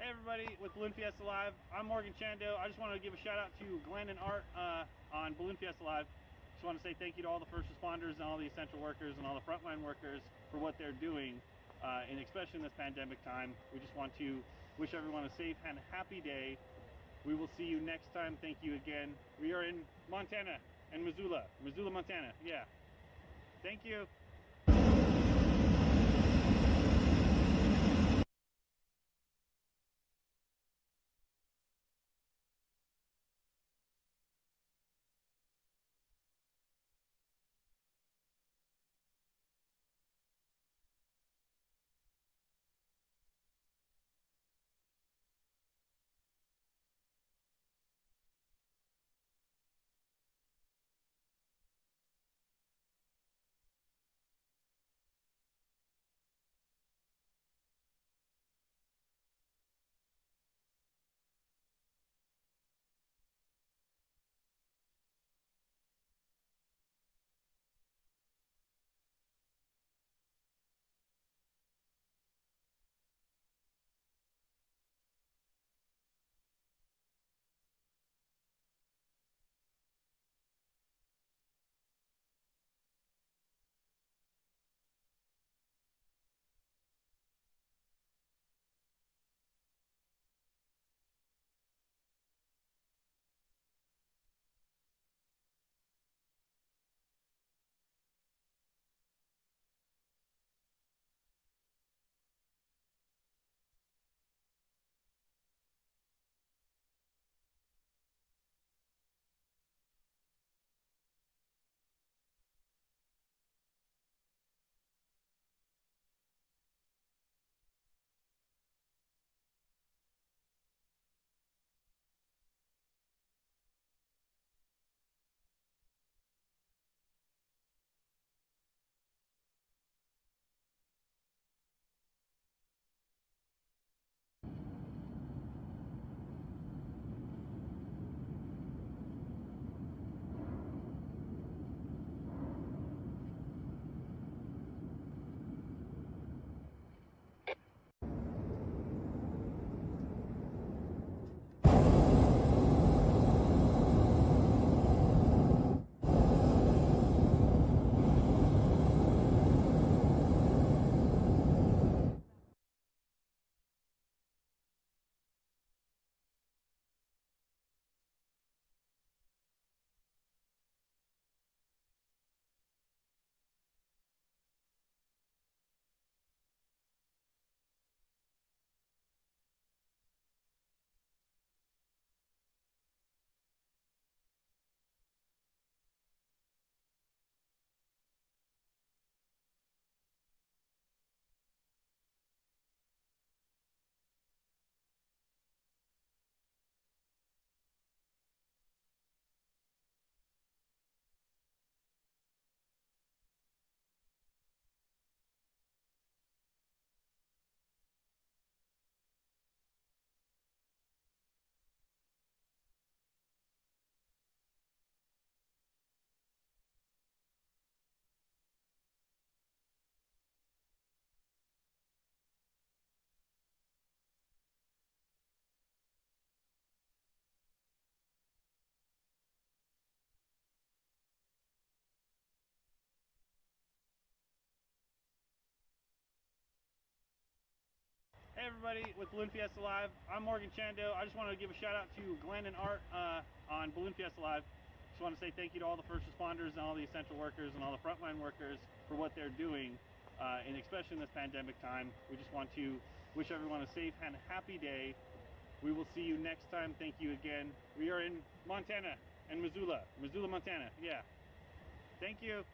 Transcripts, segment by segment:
Hey everybody, with Balloon Fiesta Live, I'm Morgan Chando. I just wanted to give a shout out to Glen and Art on Balloon Fiesta Live. Just want to say thank you to all the first responders and all the essential workers and all the frontline workers for what they're doing, and especially in this pandemic time. We just want to wish everyone a safe and happy day. We will see you next time. Thank you again. We are in Montana and Missoula, Montana. Yeah. Thank you. Hey everybody, with Balloon Fiesta Live, I'm Morgan Chando. I just wanted to give a shout out to Glen and Art on Balloon Fiesta Live. Just want to say thank you to all the first responders and all the essential workers and all the frontline workers for what they're doing, and especially in this pandemic time. We just want to wish everyone a safe and happy day. We will see you next time. Thank you again. We are in Montana and Missoula, Montana. Yeah. Thank you.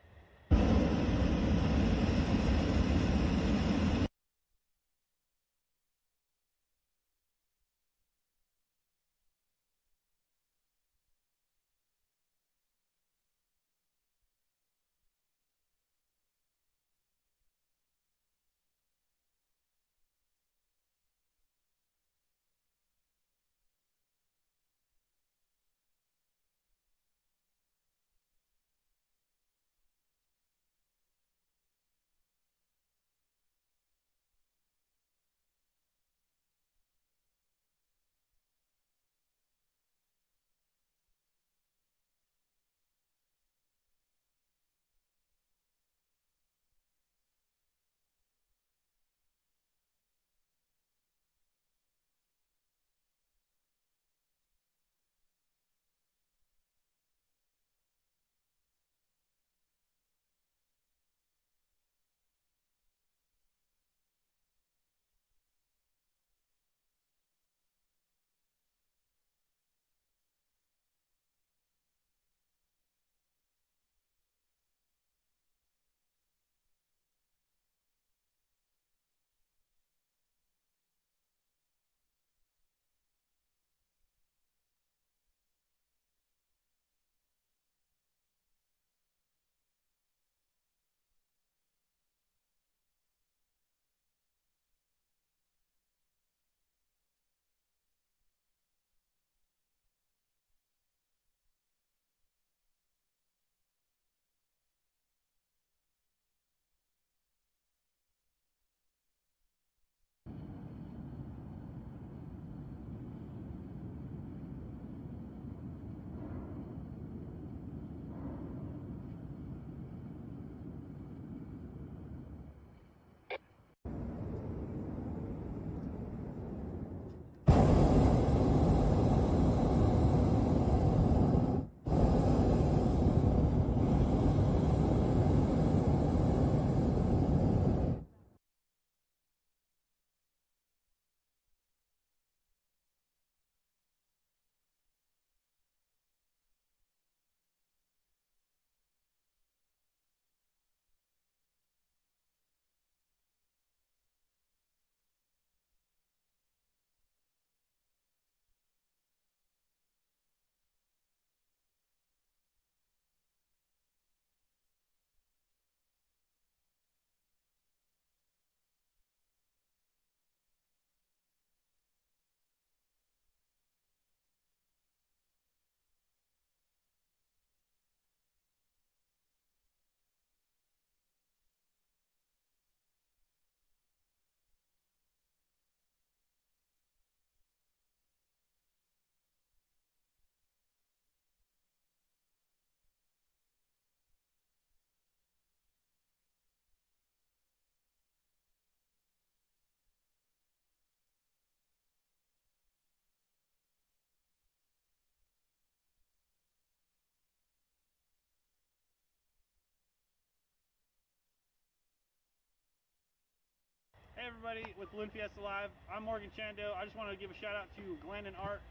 Hey everybody, with Balloon Fiesta Live, I'm Morgan Chando. I just want to give a shout out to Glen and Art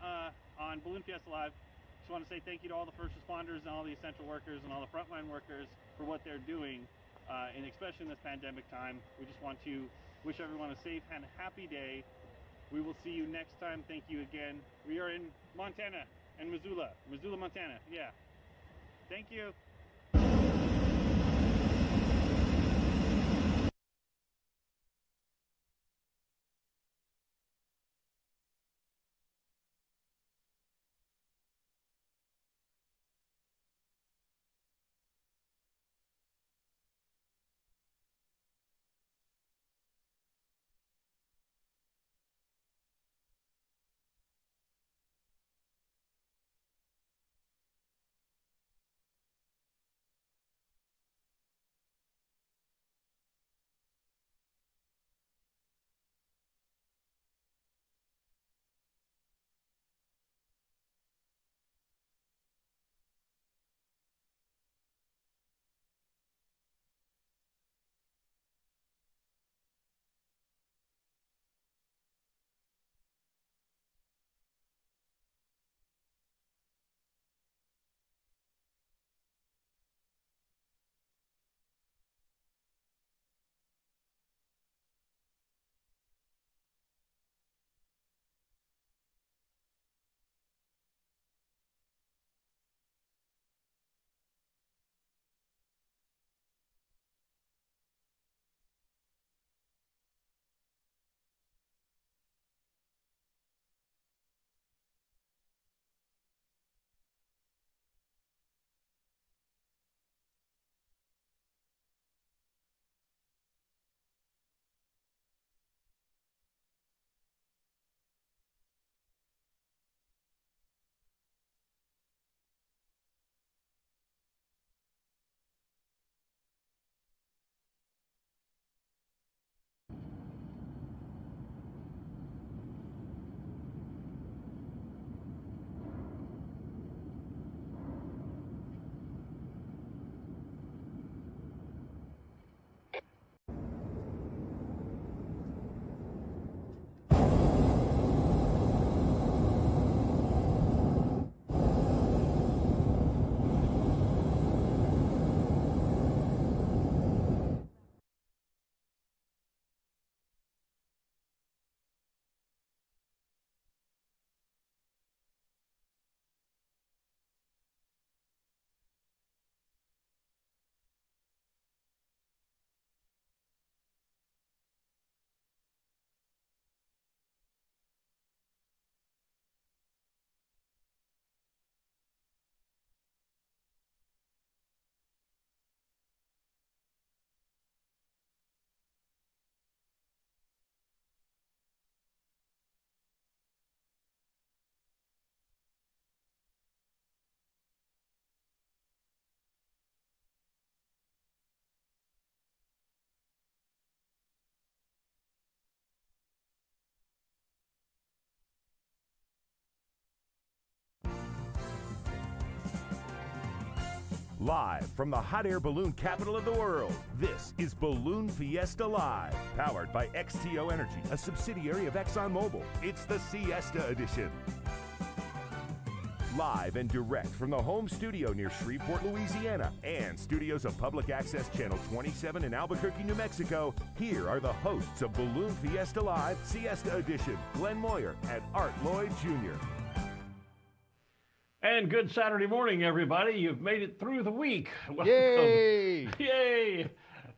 on Balloon Fiesta Live. Just want to say thank you to all the first responders and all the essential workers and all the frontline workers for what they're doing, and especially in this pandemic time. We just want to wish everyone a safe and happy day. We will see you next time. Thank you again. We are in Montana and Missoula, Montana. Yeah. Thank you. Live from the hot air balloon capital of the world, this is Balloon Fiesta Live, powered by XTO Energy, a subsidiary of ExxonMobil. It's the Siesta Edition. Live and direct from the home studio near Shreveport, Louisiana, and studios of Public Access Channel 27 in Albuquerque, New Mexico, here are the hosts of Balloon Fiesta Live, Siesta Edition, Glen Moyer and Art Lloyd Jr. And good Saturday morning, everybody. You've made it through the week. Welcome. Yay! Yay!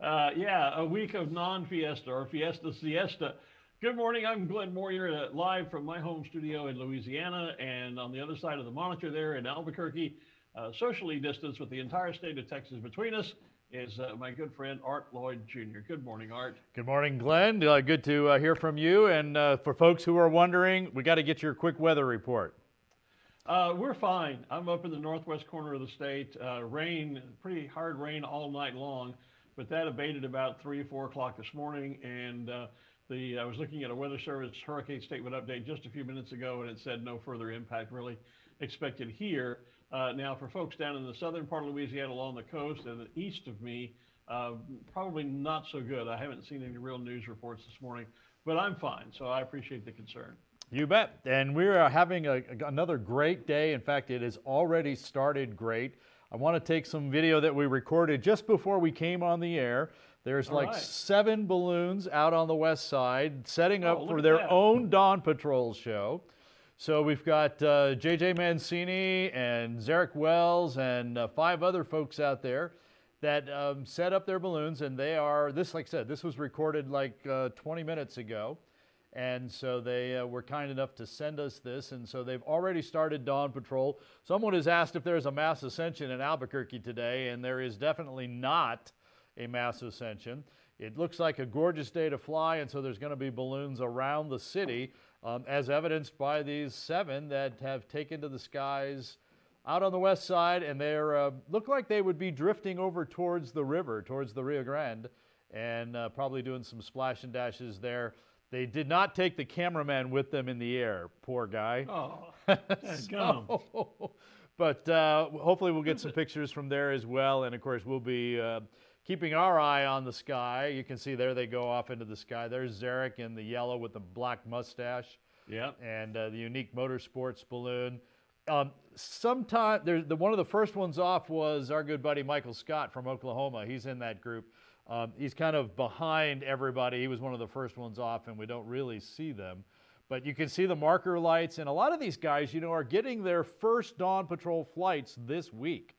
Yeah, a week of non-fiesta or fiesta siesta. Good morning. I'm Glen Moyer, live from my home studio in Louisiana, and on the other side of the monitor there in Albuquerque, socially distanced with the entire state of Texas between us, is my good friend Art Lloyd Jr. Good morning, Art. Good morning, Glenn. Good to hear from you. And for folks who are wondering, we got to get your quick weather report. We're fine. I'm up in the northwest corner of the state. Rain, pretty hard rain all night long, but that abated about 3 or 4 o'clock this morning. And I was looking at a Weather Service hurricane statement update just a few minutes ago, and it said no further impact really expected here. Now, for folks down in the southern part of Louisiana along the coast and east of me, Probably not so good. I haven't seen any real news reports this morning, but I'm fine, so I appreciate the concern. You bet. And we are having another great day. In fact, it has already started great. I want to take some video that we recorded just before we came on the air. There's like 7 balloons out on the west side setting up for their own Dawn Patrol show. So we've got J.J. Mancini and Zarek Wells and 5 other folks out there that set up their balloons, and they are, like I said, this was recorded like 20 minutes ago. And so they were kind enough to send us this, and so they've already started Dawn Patrol. Someone has asked if there's a mass ascension in Albuquerque today, and there is definitely not a mass ascension. It looks like a gorgeous day to fly, and so there's going to be balloons around the city, as evidenced by these 7 that have taken to the skies out on the west side, and they look like they would be drifting over towards the river, towards the Rio Grande, and probably doing some splash and dashes there. They did not take the cameraman with them in the air, poor guy. Oh, but hopefully we'll get some pictures from there as well, and of course we'll be keeping our eye on the sky. You can see there they go off into the sky. There's Zarek in the yellow with the black mustache. Yeah. And the unique motorsports balloon. Sometime one of the first ones off was our good buddy Michael Scott from Oklahoma. He's in that group. He's kind of behind everybody. He was one of the first ones off, and we don't really see them. But you can see the marker lights, and a lot of these guys, you know, are getting their first Dawn Patrol flights this week.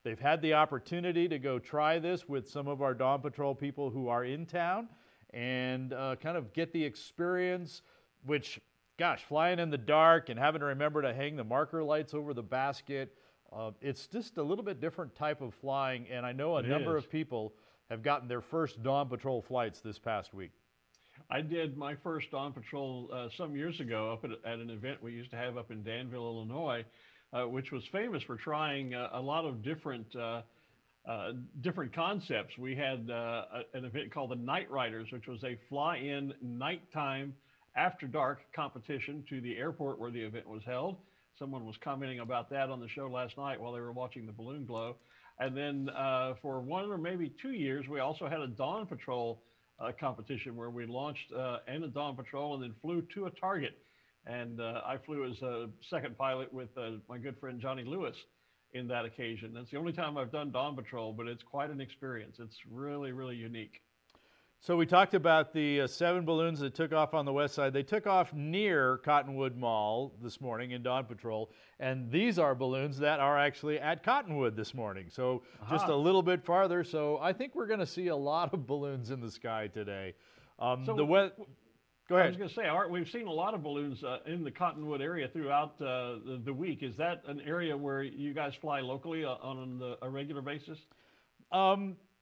They've had the opportunity to go try this with some of our Dawn Patrol people who are in town and kind of get the experience, which, gosh, flying in the dark and having to remember to hang the marker lights over the basket, it's just a little bit different type of flying, and I know a number of people have gotten their first Dawn Patrol flights this past week. I did my first Dawn Patrol some years ago up at an event we used to have up in Danville, Illinois, which was famous for trying a lot of different concepts. We had an event called the Night Riders, which was a fly-in nighttime after dark competition to the airport where the event was held. Someone was commenting about that on the show last night while they were watching the balloon glow. And then for 1 or maybe 2 years, we also had a Dawn Patrol competition where we launched in a Dawn Patrol and then flew to a target. And I flew as a second pilot with my good friend Johnny Lewis in that occasion. That's the only time I've done Dawn Patrol, but it's quite an experience. It's really, really unique. So we talked about the 7 balloons that took off on the west side. They took off near Cottonwood Mall this morning in Dawn Patrol, and these are balloons that are actually at Cottonwood this morning. So just a little bit farther. So I think we're going to see a lot of balloons in the sky today. Go ahead. I was going to say, Art, we've seen a lot of balloons in the Cottonwood area throughout the week. Is that an area where you guys fly locally on a regular basis?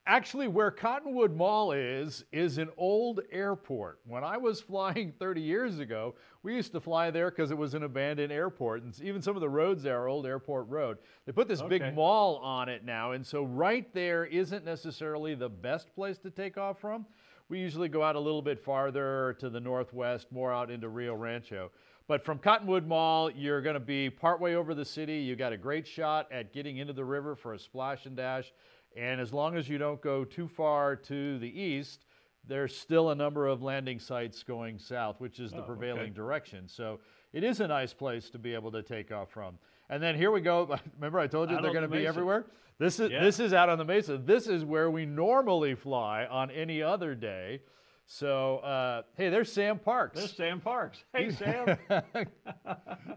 Actually, where Cottonwood Mall is an old airport. When I was flying 30 years ago, we used to fly there because it was an abandoned airport. And even some of the roads there are old airport road. They put this big mall on it now, and so right there isn't necessarily the best place to take off from. We usually go out a little bit farther to the northwest, more out into Rio Rancho. But from Cottonwood Mall, you're going to be partway over the city. You got a great shot at getting into the river for a splash and dash. And as long as you don't go too far to the east, there's still a number of landing sites going south, which is the prevailing direction. So it is a nice place to be able to take off from. And then here we go. Remember I told you they're going to be everywhere? This is out on the mesa. This is where we normally fly on any other day. So, hey, there's Sam Parks. There's Sam Parks. Hey, Sam.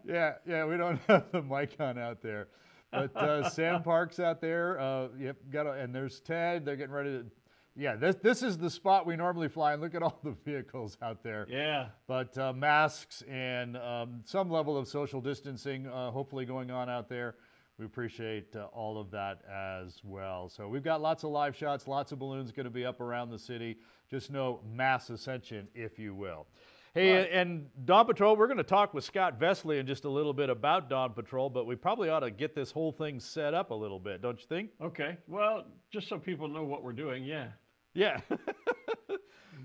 Yeah, we don't have the mic on out there. But Sam Parks out there, and there's Ted. They're getting ready to, this is the spot we normally fly, and look at all the vehicles out there. Yeah. But masks and some level of social distancing hopefully going on out there. We appreciate all of that as well. So we've got lots of live shots, lots of balloons going to be up around the city. Just no mass ascension, if you will. Hey, and Dawn Patrol, we're going to talk with Scott Vesley in just a little bit about Dawn Patrol, but we probably ought to get this whole thing set up a little bit, don't you think? Okay. Well, just so people know what we're doing, yeah. Yeah.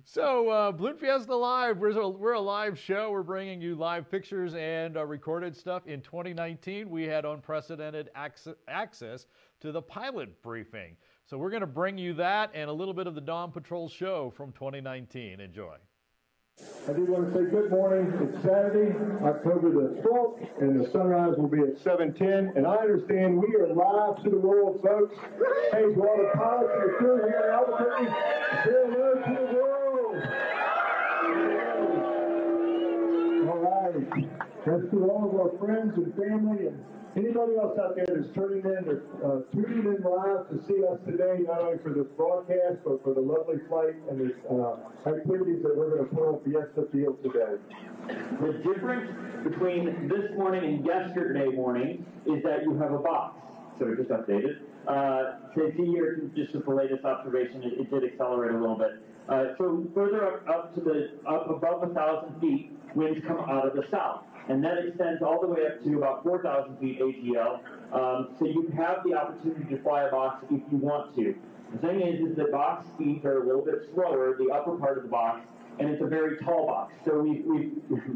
So, Balloon Fiesta Live, we're a live show. We're bringing you live pictures and recorded stuff. In 2019, we had unprecedented access to the pilot briefing. So we're going to bring you that and a little bit of the Dawn Patrol show from 2019. Enjoy. I do want to say good morning. It's Saturday, October the 12th, and the sunrise will be at 7:10. And I understand we are live to the world, folks. Hey, to all the pilots that are still here in Albuquerque, say hello to the world. All right. That's to all of our friends and family and anybody else out there that's tuning in live to see us today, not only for this broadcast, but for the lovely flight and the activities that we're going to put on Fiesta Field today. The difference between this morning and yesterday morning is that you have a box. So it just updated. To see here, just with the latest observation, it did accelerate a little bit. So further up above 1,000 feet, winds come out of the south. And that extends all the way up to about 4,000 feet AGL. So you have the opportunity to fly a box if you want to. The thing is that box speeds are a little bit slower, the upper part of the box, and it's a very tall box. So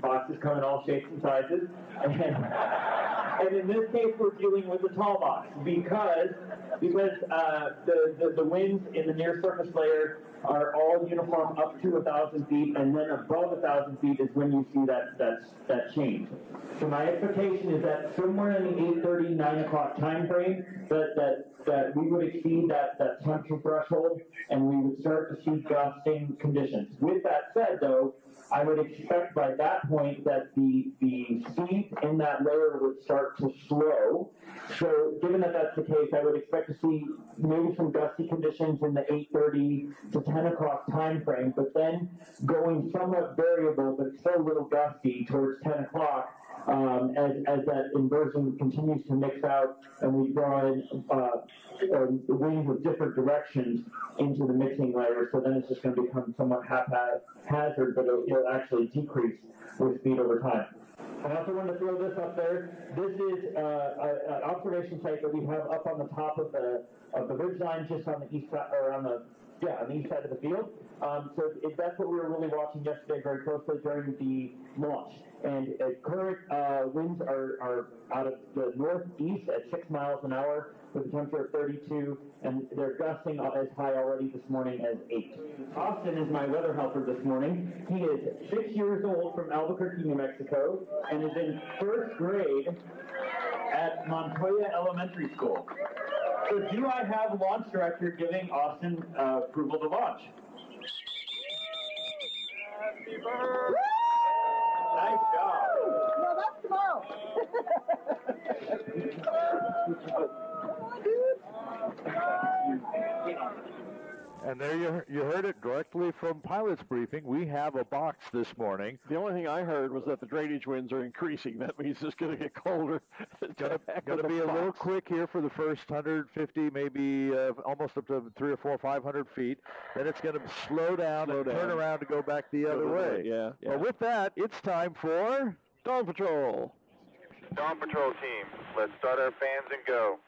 boxes come in all shapes and sizes. And in this case, we're dealing with the tall box because the winds in the near surface layer are all uniform up to 1,000 feet, and then above 1,000 feet is when you see that change. So my expectation is that somewhere in the 8:30, 9 o'clock time frame, that we would exceed that temperature threshold, and we would start to see gusting conditions. With that said, though, I would expect by that point that the speed in that layer would start to slow. So given that that's the case, I would expect to see maybe some gusty conditions in the 8:30 to 10 o'clock time frame, but then going somewhat variable, but still a little gusty towards 10 o'clock as that inversion continues to mix out and we draw in winds with different directions into the mixing layer. So then it's just going to become somewhat haphazard, but it'll actually decrease with speed over time. I also wanted to throw this up there. This is an observation site that we have up on the top of the ridge line, just on the east side, or on the east side of the field. So that's what we were really watching yesterday very closely during the launch. And current winds are out of the northeast at 6 miles an hour with a temperature of 32, and they're gusting as high already this morning as 8. Austin is my weather helper this morning. He is 6 years old from Albuquerque, New Mexico, and is in 1st grade at Moyer Elementary School. So do I have launch director giving Austin approval to launch? Happy birthday! Nice job. No, that's tomorrow. And there you heard it directly from Pilot's Briefing. We have a box this morning. The only thing I heard was that the drainage winds are increasing. That means it's going to get colder. It's going to be a little quick here for the first 150, maybe almost up to 300 or 400, 500 feet. Then it's going to slow down and turn around to go back the other way. Yeah. Well, with that, it's time for Dawn Patrol. Dawn Patrol team, let's start our fans and go.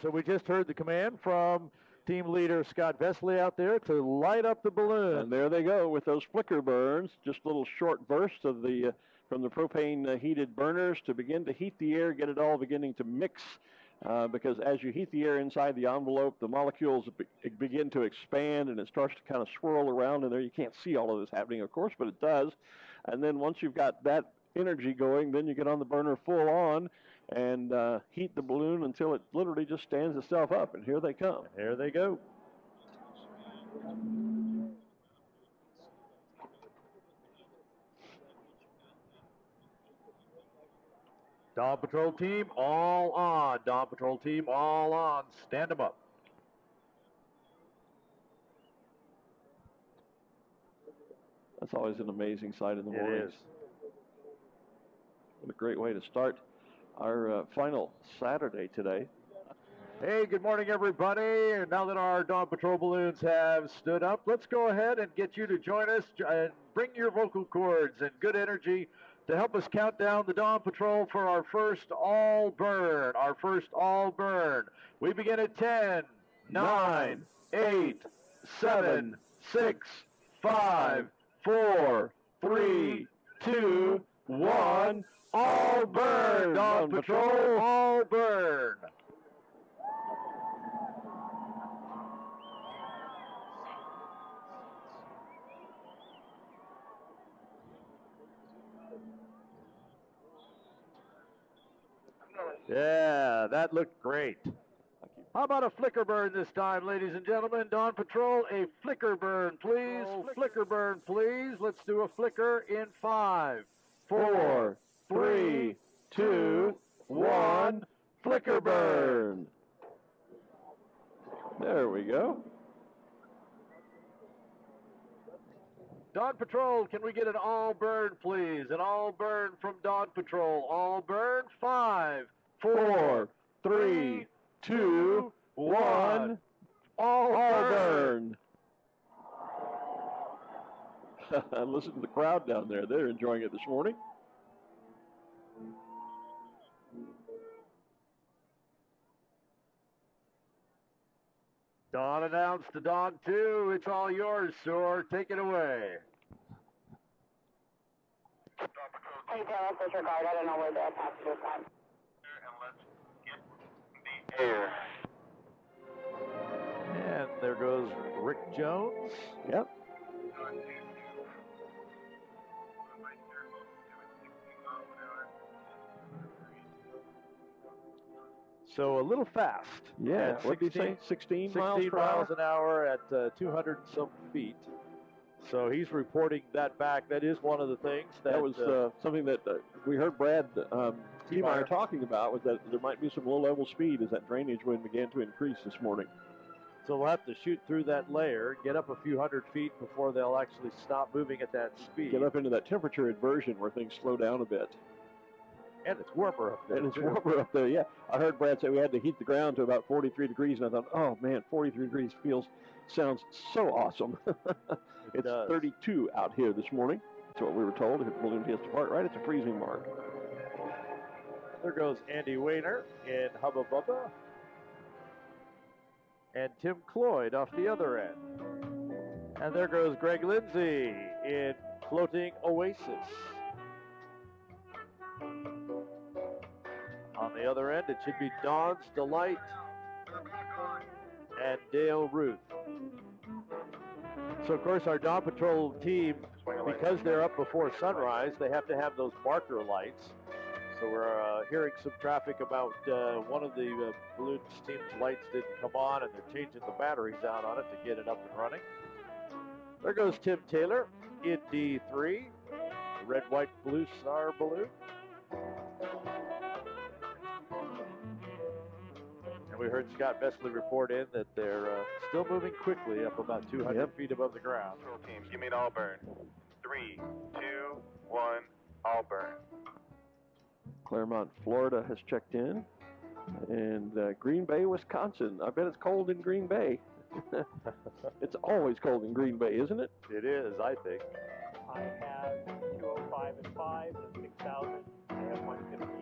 So we just heard the command from team leader Scott Vesely out there to light up the balloon. And there they go with those flicker burns, just little short bursts of from the propane heated burners to begin to heat the air, get it all beginning to mix. Because as you heat the air inside the envelope, the molecules begin to expand and it starts to kind of swirl around in there. You can't see all of this happening, of course, but it does. And then once you've got that energy going, then you get on the burner full on and heat the balloon until it literally just stands itself up. And here they come. And here they go. Dawn Patrol team, all on. Dawn Patrol team, all on. Stand them up. That's always an amazing sight in the morning. It is. What a great way to start our final Saturday today. Hey, good morning, everybody. And now that our Dawn Patrol balloons have stood up, let's go ahead and get you to join us and bring your vocal cords and good energy to help us count down the Dawn Patrol for our first all burn. Our first all burn. We begin at 10, 9, 8, 7, 6, 5, 4, 3, 2, 1. All burn! Dawn Patrol, all burn! Yeah, that looked great. How about a flicker burn this time, ladies and gentlemen? Dawn Patrol, a flicker burn, please. Flicker burn, please. Let's do a flicker in 5, 4, 3, 2, 1. Flicker burn. There we go. Dawn Patrol, can we get an all burn, please? An all burn from Dawn Patrol. All burn. 5, 4, 3, 2, 1. All burn. Listen to the crowd down there. They're enjoying it this morning. Dawn announced to Dawn 2. It's all yours, Soar. Take it away. Hey, Dallas, disregard. I don't know where the passengers went. And let's get the air. And there goes Rick Jones. Yep. So a little fast. Yeah, what did you say? 16 miles per hour? an hour at 200 and some feet. So he's reporting that back. That is one of the things that was something that we heard Brad Meyer talking about, was that there might be some low-level speed as that drainage wind began to increase this morning. So we'll have to shoot through that layer, get up a few hundred feet before they'll actually stop moving at that speed. Get up into that temperature inversion where things slow down a bit. And it's warmer up there. And it's warmer up there, yeah. I heard Brad say we had to heat the ground to about 43 degrees, and I thought, oh, man, 43 degrees sounds so awesome. It's 32 out here this morning. That's what we were told at Balloon Fiesta Park, right? It's a freezing mark. There goes Andy Wayner in Hubba Bubba. And Tim Cloyd off the other end. And there goes Greg Lindsay in Floating Oasis. On the other end, it should be Dawn's Delight and Dale Ruth. So, of course, our Dawn Patrol team, because they're up before sunrise, they have to have those marker lights. So we're hearing some traffic about one of the balloon team's lights didn't come on, and they're changing the batteries out on it to get it up and running. There goes Tim Taylor in D3, the red, white, blue star balloon. And we heard Scott Vesely report in that they're still moving quickly up about 200 feet above the ground. Control team, give me an all burn. 3, 2, 1, all burn. Claremont, Florida has checked in. And Green Bay, Wisconsin. I bet it's cold in Green Bay. It's always cold in Green Bay, isn't it? It is, I think. I have 205 and 5 and 6,000. I have 150.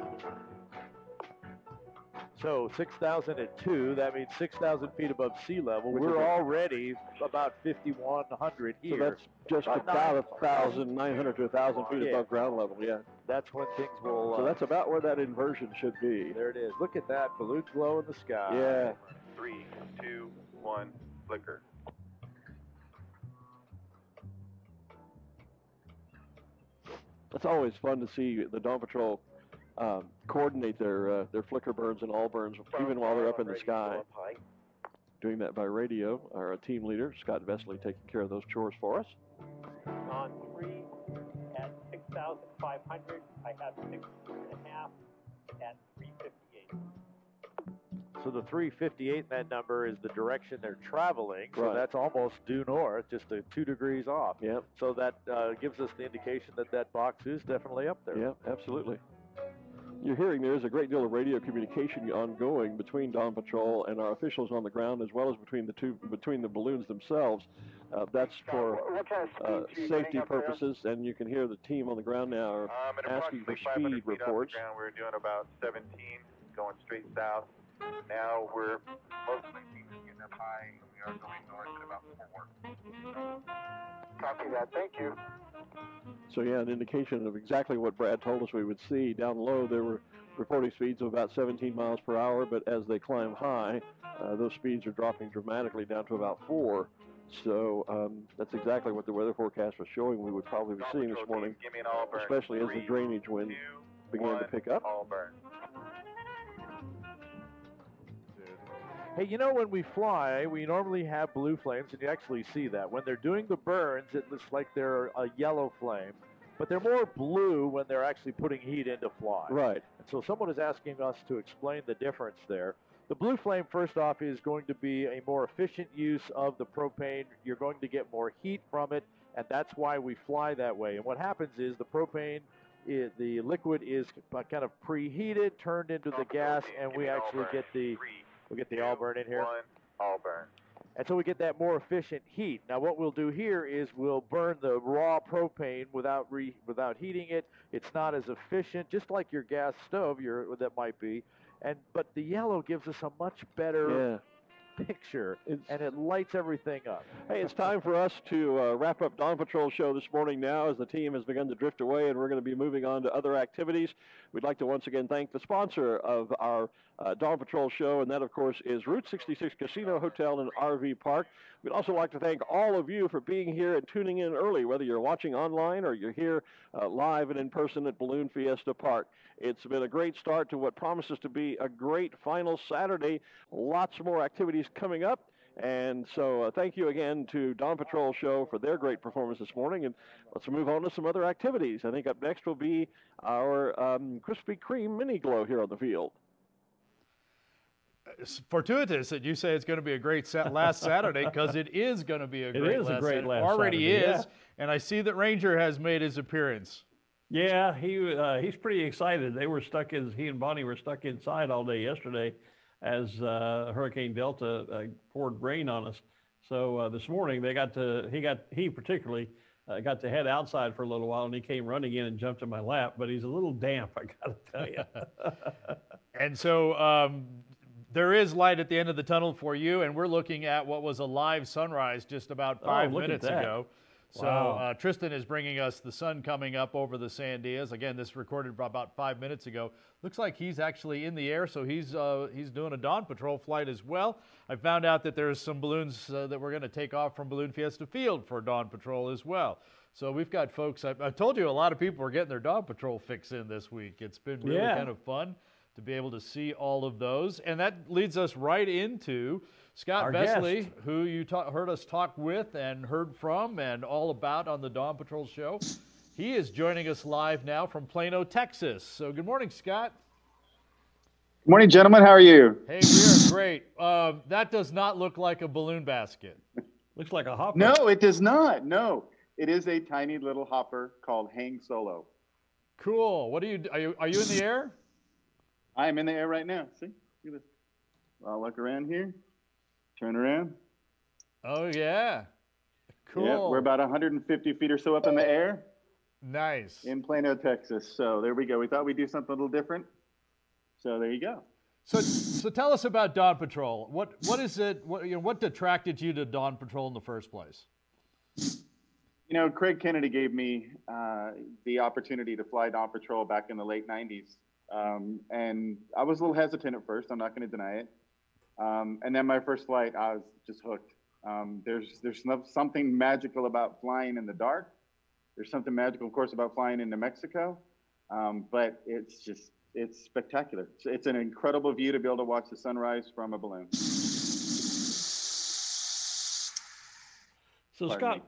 So 6,002, that means 6,000 feet above sea level. We're already about 5,100 here. So that's just about 1,900 to 1,000 feet above ground level, yeah. That's when things will... so that's about where that inversion should be. There it is. Look at that. Balloons glow in the sky. Yeah. 3, 2, 1, flicker. It's always fun to see the Dawn Patrol coordinate their flicker burns and all burns, even while they're up in the sky. Doing that by radio. Our team leader, Scott Vesely, taking care of those chores for us. On 3 at 6,500, I have 6.5 at 358. So the 358, that number is the direction they're traveling. So Right. that's almost due north, just 2 degrees off. Yep. So that gives us the indication that that box is definitely up there. Yeah, absolutely. You're hearing there is a great deal of radio communication ongoing between Dawn Patrol and our officials on the ground, as well as between the balloons themselves. That's for safety purposes, and you can hear the team on the ground now are asking for speed reports. We're doing about 17, going straight south. Now we're mostly getting up high. We are going north at about 4. Copy that. Thank you. So yeah, an indication of exactly what Brad told us we would see. Down low, there were reporting speeds of about 17 miles per hour, but as they climb high, those speeds are dropping dramatically down to about 4. So that's exactly what the weather forecast was showing we would probably be seeing this morning, especially as the drainage wind began to pick up. Hey, you know, when we fly, we normally have blue flames, and you actually see that. When they're doing the burns, it looks like they're a yellow flame, but they're more blue when they're actually putting heat into fly. Right. And so someone is asking us to explain the difference there. The blue flame, first off, is going to be a more efficient use of the propane. You're going to get more heat from it, and that's why we fly that way. And what happens is the propane, the liquid is kind of preheated, turned into the gas, and we actually get the Allburn in here. Allburn. And so we get that more efficient heat. Now what we'll do here is we'll burn the raw propane without heating it. It's not as efficient, just like your gas stove that might be. But the yellow gives us a much better picture, and it lights everything up. Hey, it's time for us to wrap up Dawn Patrol show this morning now, as the team has begun to drift away, and we're going to be moving on to other activities. We'd like to once again thank the sponsor of our Dawn Patrol show, and that, of course, is Route 66 Casino, Hotel, and RV Park. We'd also like to thank all of you for being here and tuning in early, whether you're watching online or you're here live and in person at Balloon Fiesta Park. It's been a great start to what promises to be a great final Saturday. Lots more activities coming up. And so thank you again to Dawn Patrol Show for their great performance this morning. And let's move on to some other activities. I think up next will be our Krispy Kreme mini glow here on the field. It's fortuitous that you say it's going to be a great last Saturday, because it is going to be a great last Saturday. It already is, and I see that Ranger has made his appearance. Yeah, he's pretty excited. He and Bonnie were stuck inside all day yesterday as Hurricane Delta poured rain on us. So this morning he particularly got to head outside for a little while, and he came running in and jumped in my lap. But he's a little damp, I got to tell you. And so there is light at the end of the tunnel for you, and we're looking at what was a live sunrise just about 5 minutes ago. Wow. So Tristan is bringing us the sun coming up over the Sandias. Again, this recorded about 5 minutes ago. Looks like he's actually in the air, so he's doing a Dawn Patrol flight as well. I found out that there's some balloons that we're going to take off from Balloon Fiesta Field for Dawn Patrol as well. So we've got folks. I told you a lot of people are getting their Dawn Patrol fix in this week. It's been really kind of fun to be able to see all of those. And that leads us right into Scott Vesley, who you heard us talk with and heard from and all about on the Dawn Patrol show. He is joining us live now from Plano, Texas. So good morning, Scott. Good morning, gentlemen. How are you? Hey, we are great. That does not look like a balloon basket. Looks like a hopper. No, it does not. No, it is a tiny little hopper called Hang Solo. Cool. What are you in the air? I am in the air right now. See? Look at this. I'll look around here. Turn around. Oh, yeah. Cool. Yeah, we're about 150 feet or so up in the air. Nice. In Plano, Texas. So there we go. We thought we'd do something a little different. So there you go. So tell us about Dawn Patrol. What is it? What attracted you to Dawn Patrol in the first place? You know, Craig Kennedy gave me the opportunity to fly Dawn Patrol back in the late 90s. And I was a little hesitant at first. I'm not going to deny it. And then my first flight, I was just hooked. There's something magical about flying in the dark. There's something magical, of course, about flying into Mexico. But it's spectacular. It's an incredible view to be able to watch the sunrise from a balloon. So Scott,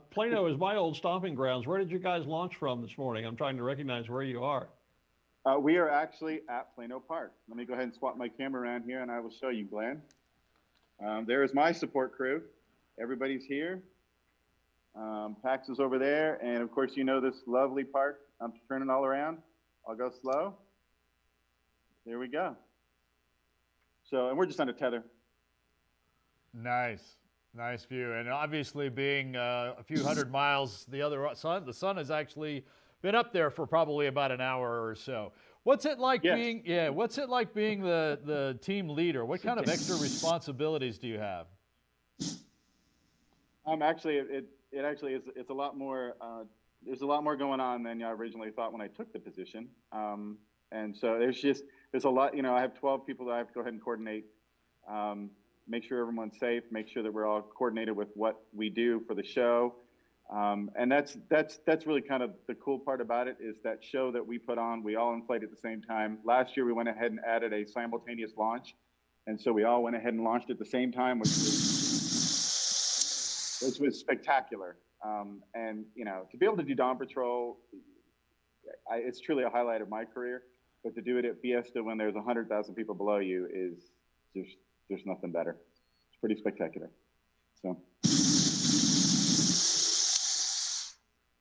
Plano is my old stomping grounds. Where did you guys launch from this morning? I'm trying to recognize where you are. We are actually at Plano Park. Let me go ahead and swap my camera around here, and I will show you, Glenn. There is my support crew. Everybody's here. Pax is over there, and of course, you know this lovely park. I'm turning all around. I'll go slow. There we go. So, and we're just on a tether. Nice. Nice view. And obviously being a few hundred miles the sun has actually been up there for probably about an hour or so. What's it like being the team leader? What kind of extra responsibilities do you have? Actually it actually is, it's a lot more there's a lot more going on than I originally thought when I took the position. And so there's a lot, I have 12 people that I have to go ahead and coordinate, make sure everyone's safe, make sure that we're all coordinated with what we do for the show. And that's really kind of the cool part about it, is that show that we put on, we all inflate at the same time. Last year we went ahead and added a simultaneous launch, And so we all went ahead and launched at the same time, which was spectacular. And, you know, to be able to do Dawn Patrol, it's truly a highlight of my career. But to do it at Fiesta when there's 100,000 people below you is there's nothing better. It's pretty spectacular. So.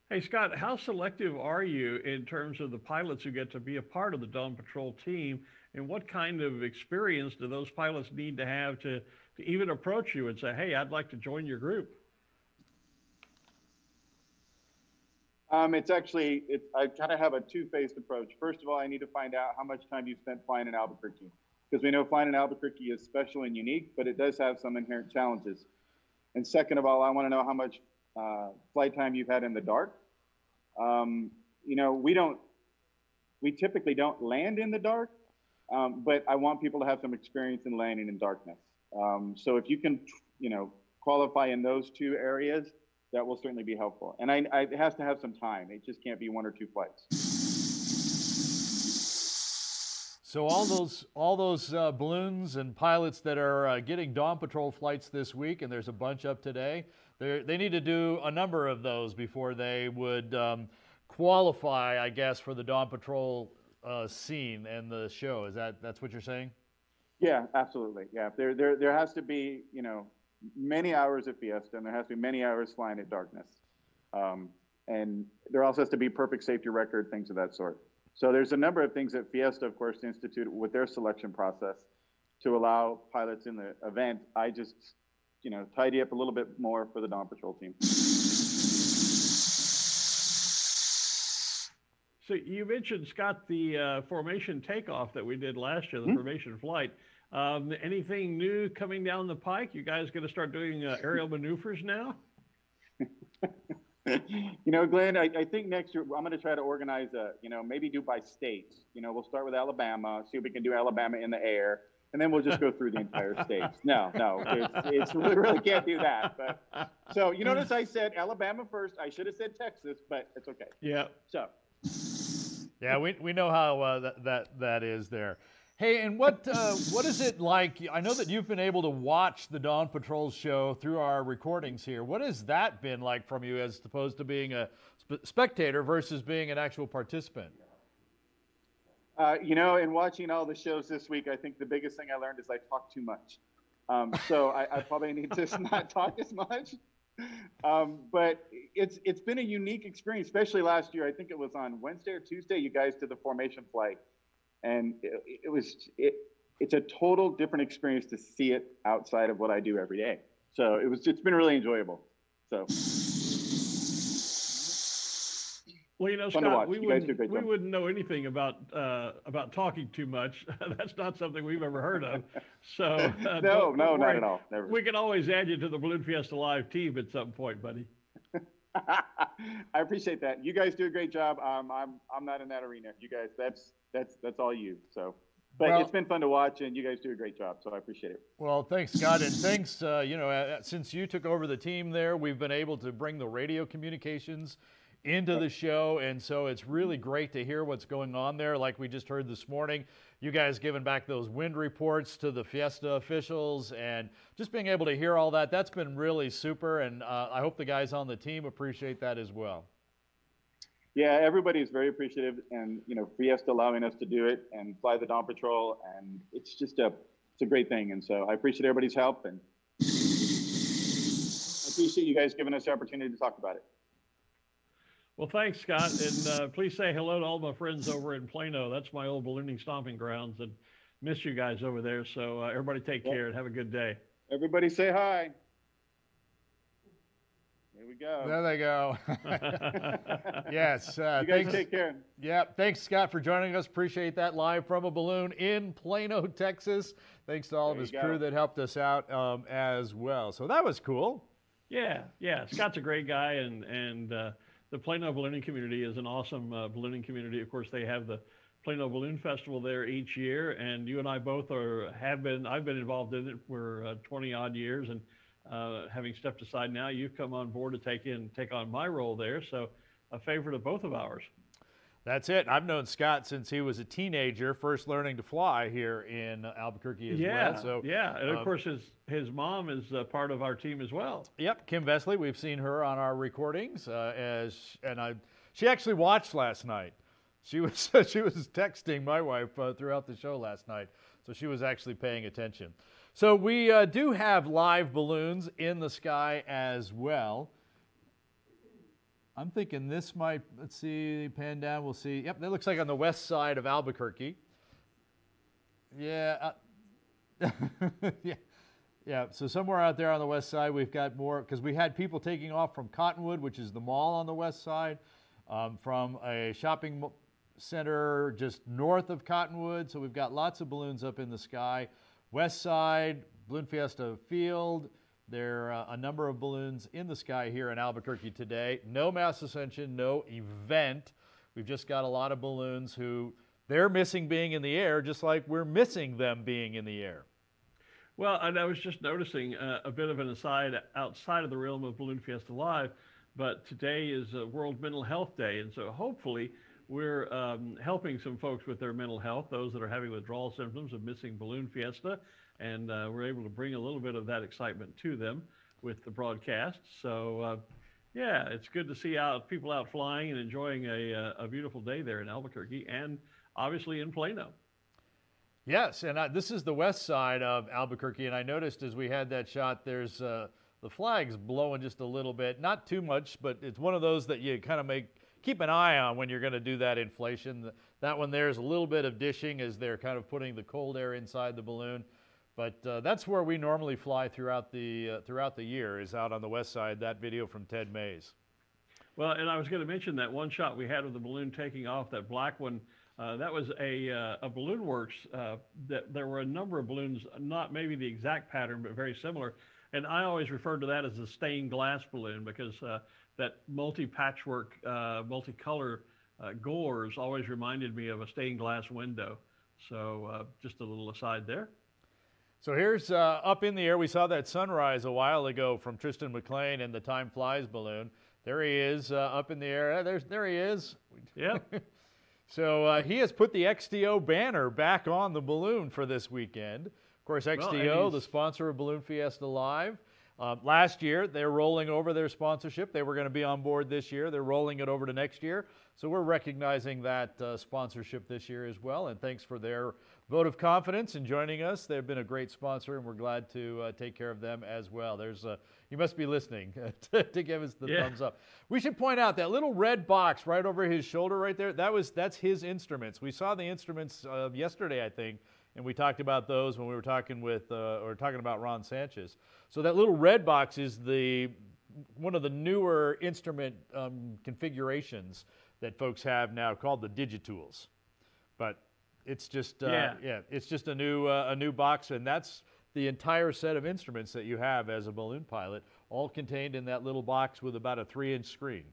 Hey, Scott, how selective are you in terms of the pilots who get to be a part of the Dawn Patrol team? And what kind of experience do those pilots need to have to even approach you and say, hey, I'd like to join your group? It's actually, I kind of have a two-faced approach. First of all, I need to find out how much time you spent flying in Albuquerque, because we know flying in Albuquerque is special and unique, but it does have some inherent challenges. And second of all, I want to know how much flight time you've had in the dark. You know, we typically don't land in the dark, but I want people to have some experience in landing in darkness. So if you can, you know, qualify in those two areas, that will certainly be helpful. And it has to have some time. It just can't be 1 or 2 flights. So all those balloons and pilots that are getting Dawn Patrol flights this week, and there's a bunch up today, they need to do a number of those before they would qualify, I guess, for the Dawn Patrol scene and the show. That's what you're saying? Yeah, absolutely. Yeah, there has to be, you know, many hours at Fiesta, and there has to be many hours flying at darkness. And there also has to be perfect safety record, things of that sort. So there's a number of things that Fiesta, of course, instituted with their selection process to allow pilots in the event. I just, you know, tidy up a little bit more for the Dawn Patrol team. So you mentioned, Scott, the formation takeoff that we did last year, the formation flight. Anything new coming down the pike? You guys going to start doing aerial maneuvers now? You know, Glenn, I think next year I'm going to try to organize you know, maybe do by states. You know, we'll start with Alabama, see if we can do Alabama in the air, and then we'll just go through the entire states. No, we really can't do that. But so you notice I said Alabama first. I should have said Texas, but it's okay. Yeah. So. Yeah, we know how that is there. Hey, and what is it like? I know that you've been able to watch the Dawn Patrol show through our recordings here. What has that been like from you as opposed to being a spectator versus being an actual participant? You know, in watching all the shows this week, I think the biggest thing I learned is I talk too much. So I probably need to not talk as much. But it's been a unique experience, especially last year. I think it was on Wednesday or Tuesday, you guys did the formation flight. And it's a total different experience to see it outside of what I do every day. So it's been really enjoyable. So. Well, you know, Scott, we wouldn't know anything about talking too much. That's not something we've ever heard of. So no, not at all. Never. We can always add you to the Balloon Fiesta Live team at some point, buddy. I appreciate that. You guys do a great job. I'm not in that arena. You guys, that's all you. So, but it's been fun to watch, and you guys do a great job. So I appreciate it. Well, thanks, Scott, and thanks. You know, since you took over the team there, we've been able to bring the radio communications into the show, and so it's really great to hear what's going on there. Like we just heard this morning, you guys giving back those wind reports to the Fiesta officials, and just being able to hear all that, that's been really super, and I hope the guys on the team appreciate that as well. Yeah, everybody is very appreciative, and you know, Fiesta allowing us to do it and fly the Dawn Patrol, and it's just it's a great thing, and so I appreciate everybody's help, and I appreciate you guys giving us the opportunity to talk about it. Well, thanks, Scott, and please say hello to all my friends over in Plano. That's my old ballooning stomping grounds, and miss you guys over there. So everybody take care and have a good day. Everybody say hi. There we go. There they go. Yes. You guys take care. Yeah, thanks, Scott, for joining us. Appreciate that live from a balloon in Plano, Texas. Thanks to all of his crew that helped us out as well. So that was cool. Yeah. Scott's a great guy, and the Plano ballooning community is an awesome ballooning community. Of course, they have the Plano Balloon Festival there each year, and you and I both I've been involved in it for 20 odd years, and having stepped aside now, you've come on board to take on my role there. So a favorite of both of ours. That's it. I've known Scott since he was a teenager, first learning to fly here in Albuquerque as well. So, yeah, and of course his mom is part of our team as well. Yep, Kim Vesley. We've seen her on our recordings, she actually watched last night. She was texting my wife throughout the show last night, so she was actually paying attention. So we do have live balloons in the sky as well. I'm thinking this might, let's see, pan down, we'll see. Yep, that looks like on the west side of Albuquerque. Yeah. Yeah, so somewhere out there on the west side, we've got more, because we had people taking off from Cottonwood, which is the mall on the west side, from a shopping center just north of Cottonwood. So we've got lots of balloons up in the sky. West side, Balloon Fiesta Field. There are a number of balloons in the sky here in Albuquerque today. No mass ascension, no event. We've just got a lot of balloons who they're missing being in the air, just like we're missing them being in the air. Well, and I was just noticing a bit of an aside outside of the realm of Balloon Fiesta Live, but today is World Mental Health Day, and so hopefully we're helping some folks with their mental health, those that are having withdrawal symptoms of missing Balloon Fiesta, and we're able to bring a little bit of that excitement to them with the broadcast. So, yeah, it's good to see people out flying and enjoying a beautiful day there in Albuquerque and obviously in Plano. Yes, and this is the west side of Albuquerque, and I noticed as we had that shot, there's the flag's blowing just a little bit, not too much, but it's one of those that you kind of keep an eye on when you're going to do that inflation. That one there's a little bit of dishing as they're kind of putting the cold air inside the balloon. But that's where we normally fly throughout the year, is out on the west side. That video from Ted Mays. Well, and I was going to mention that one shot we had of the balloon taking off, that black one. That was a Balloon Works. That there were a number of balloons, not maybe the exact pattern, but very similar. And I always referred to that as a stained glass balloon because that multi-patchwork, multicolor gores always reminded me of a stained glass window. So just a little aside there. So here's up in the air. We saw that sunrise a while ago from Tristan McLean and the Time Flies balloon. There he is up in the air. There he is. Yep. So he has put the XDO banner back on the balloon for this weekend. Of course, XDO, the sponsor of Balloon Fiesta Live. Last year, they're rolling over their sponsorship. They were going to be on board this year. They're rolling it over to next year. So we're recognizing that sponsorship this year as well. And thanks for their vote of confidence in joining us. They've been a great sponsor, and we're glad to take care of them as well. You must be listening to give us the thumbs up. We should point out that little red box right over his shoulder right there, that's his instruments. We saw the instruments yesterday, I think, and we talked about those when we were talking about Ron Sanchez. So that little red box is one of the newer instrument configurations that folks have now called the Digitools. But it's just it's just a new box, and that's the entire set of instruments that you have as a balloon pilot, all contained in that little box with about a 3-inch screen.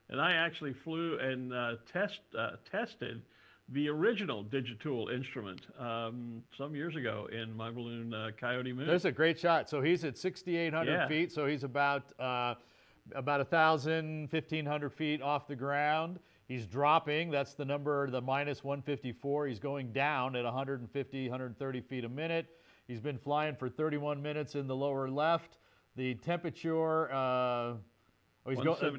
And I actually flew and tested the original Digitool instrument some years ago in my balloon Coyote Moon. There's a great shot. So he's at 6,800 feet. So he's about 1,000, 1,500 feet off the ground. He's dropping. That's the number, the minus 154. He's going down at 150, 130 feet a minute. He's been flying for 31 minutes in the lower left. The temperature, the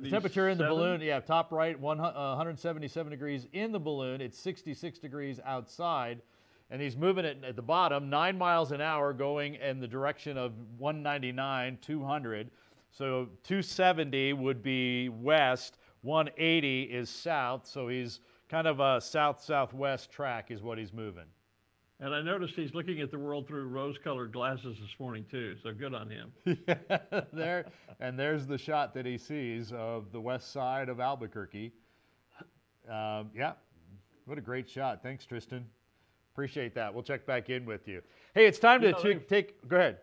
temperature in the balloon, top right, 177 degrees in the balloon. It's 66 degrees outside. And he's moving it at the bottom, 9 miles an hour, going in the direction of 199, 200. So 270 would be west, 180 is south. So he's kind of a south-southwest track is what he's moving. And I noticed he's looking at the world through rose-colored glasses this morning, too, so good on him. There's the shot that he sees of the west side of Albuquerque. What a great shot. Thanks, Tristan. Appreciate that. We'll check back in with you. Hey, it's time to take... Go ahead.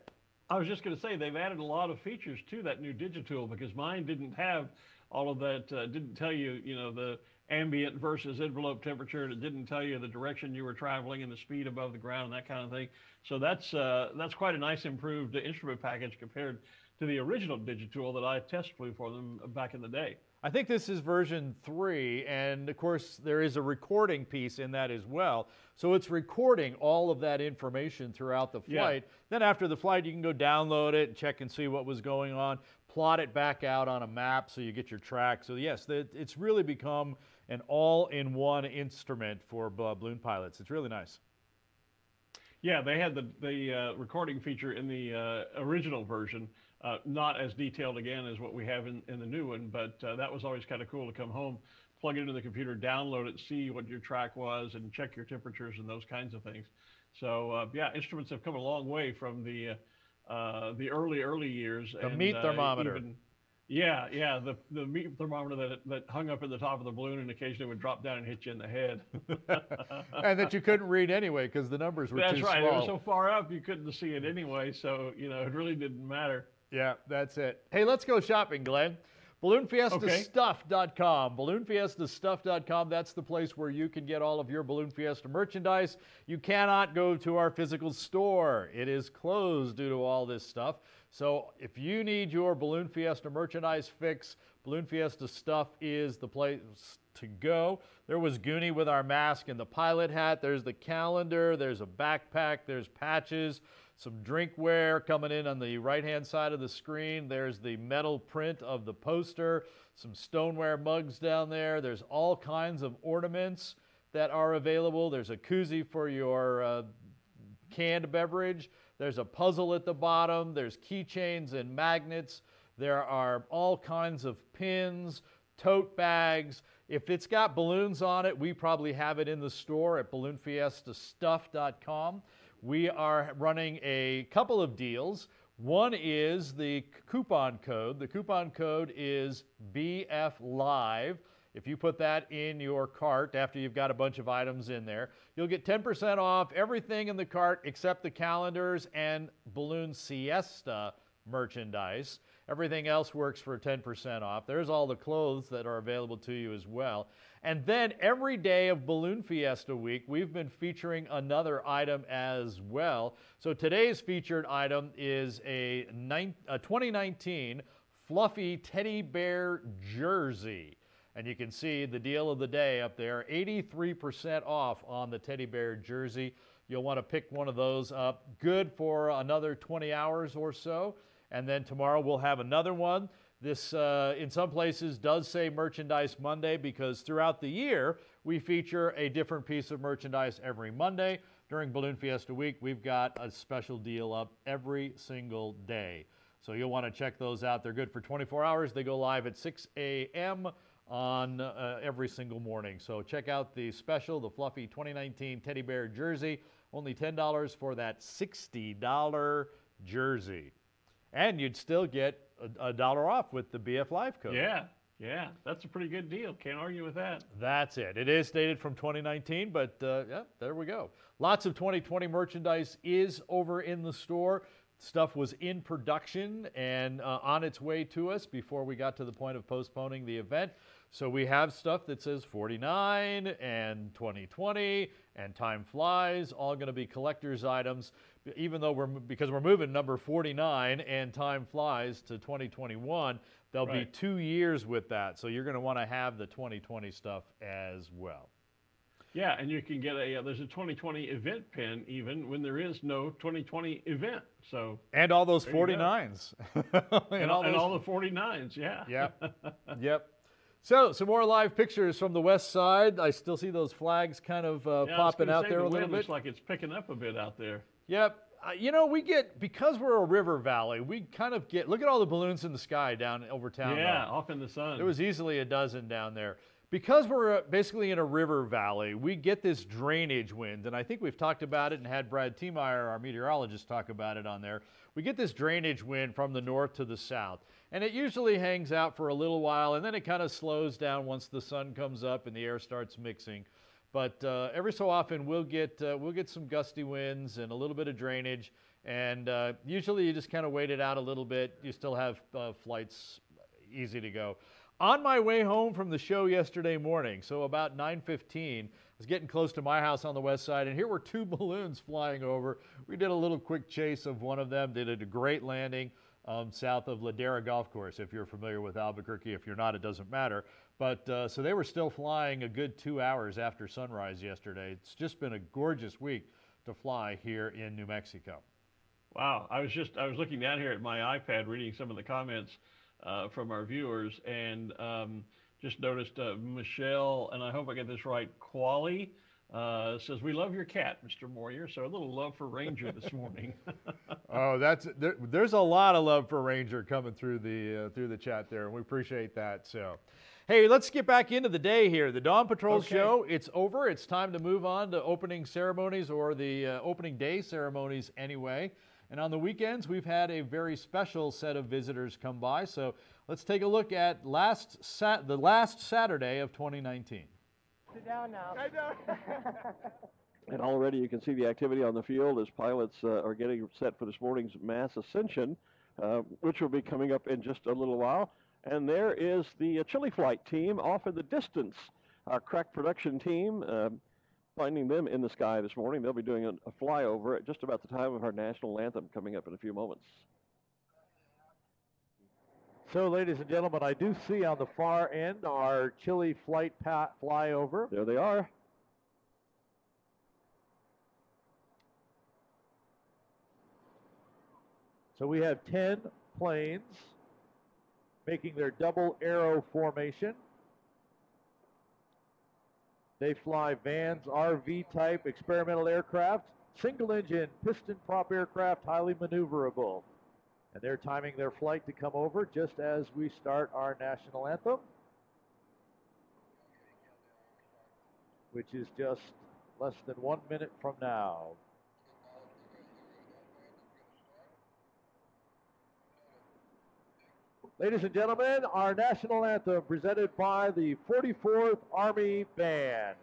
I was just going to say, they've added a lot of features to that new Digitool because mine didn't have all of that, didn't tell you, the ambient versus envelope temperature, and it didn't tell you the direction you were traveling and the speed above the ground and that kind of thing. So that's quite a nice improved instrument package compared to the original Digitool that I test flew for them back in the day. I think this is version 3, and of course there is a recording piece in that as well. So it's recording all of that information throughout the flight. Yeah. Then after the flight, you can go download it, check and see what was going on, plot it back out on a map so you get your track. So yes, it's really become an all-in-one instrument for balloon pilots. It's really nice. Yeah, they had the recording feature in the original version. Not as detailed again as what we have in the new one, but that was always kind of cool to come home, plug it into the computer, download it, see what your track was, and check your temperatures and those kinds of things. So yeah, instruments have come a long way from the early years. The meat thermometer. The meat thermometer that hung up at the top of the balloon and occasionally would drop down and hit you in the head. And that you couldn't read anyway because the numbers were too small. That's right. It was so far up you couldn't see it anyway, so it really didn't matter. Yeah, that's it. Hey, let's go shopping, Glenn. BalloonFiestaStuff.com. BalloonFiestaStuff.com. That's the place where you can get all of your Balloon Fiesta merchandise. You cannot go to our physical store. It is closed due to all this stuff. So if you need your Balloon Fiesta merchandise fix, Balloon Fiesta Stuff is the place to go. There was Goonie with our mask and the pilot hat. There's the calendar. There's a backpack. There's patches. Some drinkware coming in on the right-hand side of the screen. There's the metal print of the poster. Some stoneware mugs down there. There's all kinds of ornaments that are available. There's a koozie for your canned beverage. There's a puzzle at the bottom. There's keychains and magnets. There are all kinds of pins, tote bags. If it's got balloons on it, we probably have it in the store at BalloonFiestaStuff.com. We are running a couple of deals. One is the coupon code. The coupon code is BF Live. If you put that in your cart after you've got a bunch of items in there, you'll get 10% off everything in the cart except the calendars and Balloon Siesta merchandise. Everything else works for 10% off. There's all the clothes that are available to you as well. And then every day of Balloon Fiesta week, we've been featuring another item as well. So today's featured item is a 2019 fluffy teddy bear jersey. And you can see the deal of the day up there, 83% off on the teddy bear jersey. You'll want to pick one of those up. Good for another 20 hours or so. And then tomorrow we'll have another one. This, in some places, does say Merchandise Monday because throughout the year, we feature a different piece of merchandise every Monday. During Balloon Fiesta week, we've got a special deal up every single day. So you'll want to check those out. They're good for 24 hours. They go live at 6 a.m. on every single morning. So check out the special, the fluffy 2019 teddy bear jersey. Only $10 for that $60 jersey. And you'd still get $1 off with the BF Live code. Yeah, that's a pretty good deal. Can't argue with that. That's it. It is dated from 2019, but yeah, there we go. Lots of 2020 merchandise is over in the store. Stuff was in production and on its way to us before we got to the point of postponing the event. So we have stuff that says 49 and 2020 and Time Flies, all going to be collector's items, even though because we're moving number 49 and Time Flies to 2021, there'll be 2 years with that. So you're going to want to have the 2020 stuff as well. Yeah, and you can get there's a 2020 event pin even when there is no 2020 event. So and all those 49s. and all the 49s, yeah. Yep. So, some more live pictures from the west side. I still see those flags kind of popping out there a little bit. Looks like it's picking up a bit out there. Yep. You know, we get, because we're a river valley, we kind of get, look at all the balloons in the sky down over town. Yeah, off in the sun. There was easily a dozen down there. Because we're basically in a river valley, we get this drainage wind, and I think we've talked about it and had Brad Tiemeyer, our meteorologist, talk about it on there. We get this drainage wind from the north to the south, and it usually hangs out for a little while, and then it kind of slows down once the sun comes up and the air starts mixing. But every so often we'll get some gusty winds and a little bit of drainage, and usually you just kind of wait it out a little bit. You still have flights easy to go. On my way home from the show yesterday morning, so about 9:15, I was getting close to my house on the west side, and here were two balloons flying over. We did a little quick chase of one of them, did a great landing. south of Ladera Golf Course, if you're familiar with Albuquerque. If you're not, it doesn't matter. But so they were still flying a good 2 hours after sunrise yesterday. It's just been a gorgeous week to fly here in New Mexico. Wow, I was looking down here at my iPad reading some of the comments from our viewers, and just noticed Michelle, and I hope I get this right, Quali, says, "We love your cat, Mr. Moyer." So a little love for Ranger this morning. Oh, there's a lot of love for Ranger coming through the chat there, and we appreciate that. So, hey, let's get back into the day here. The Dawn Patrol show, it's over. It's time to move on to opening ceremonies, or the opening day ceremonies anyway. And on the weekends, we've had a very special set of visitors come by. So let's take a look at the last Saturday of 2019. Sit down now. I know. And already you can see the activity on the field as pilots are getting set for this morning's mass ascension, which will be coming up in just a little while. And there is the Chili Flight team off in the distance. Our crack production team, finding them in the sky this morning. They'll be doing a flyover at just about the time of our national anthem coming up in a few moments. So, ladies and gentlemen, I do see on the far end our Chili Flight flyover. There they are. So we have 10 planes making their double arrow formation. They fly vans, RV-type experimental aircraft, single-engine, piston-prop aircraft, highly maneuverable. And they're timing their flight to come over just as we start our national anthem, which is just less than 1 minute from now. Ladies and gentlemen, our national anthem presented by the 44th Army Band.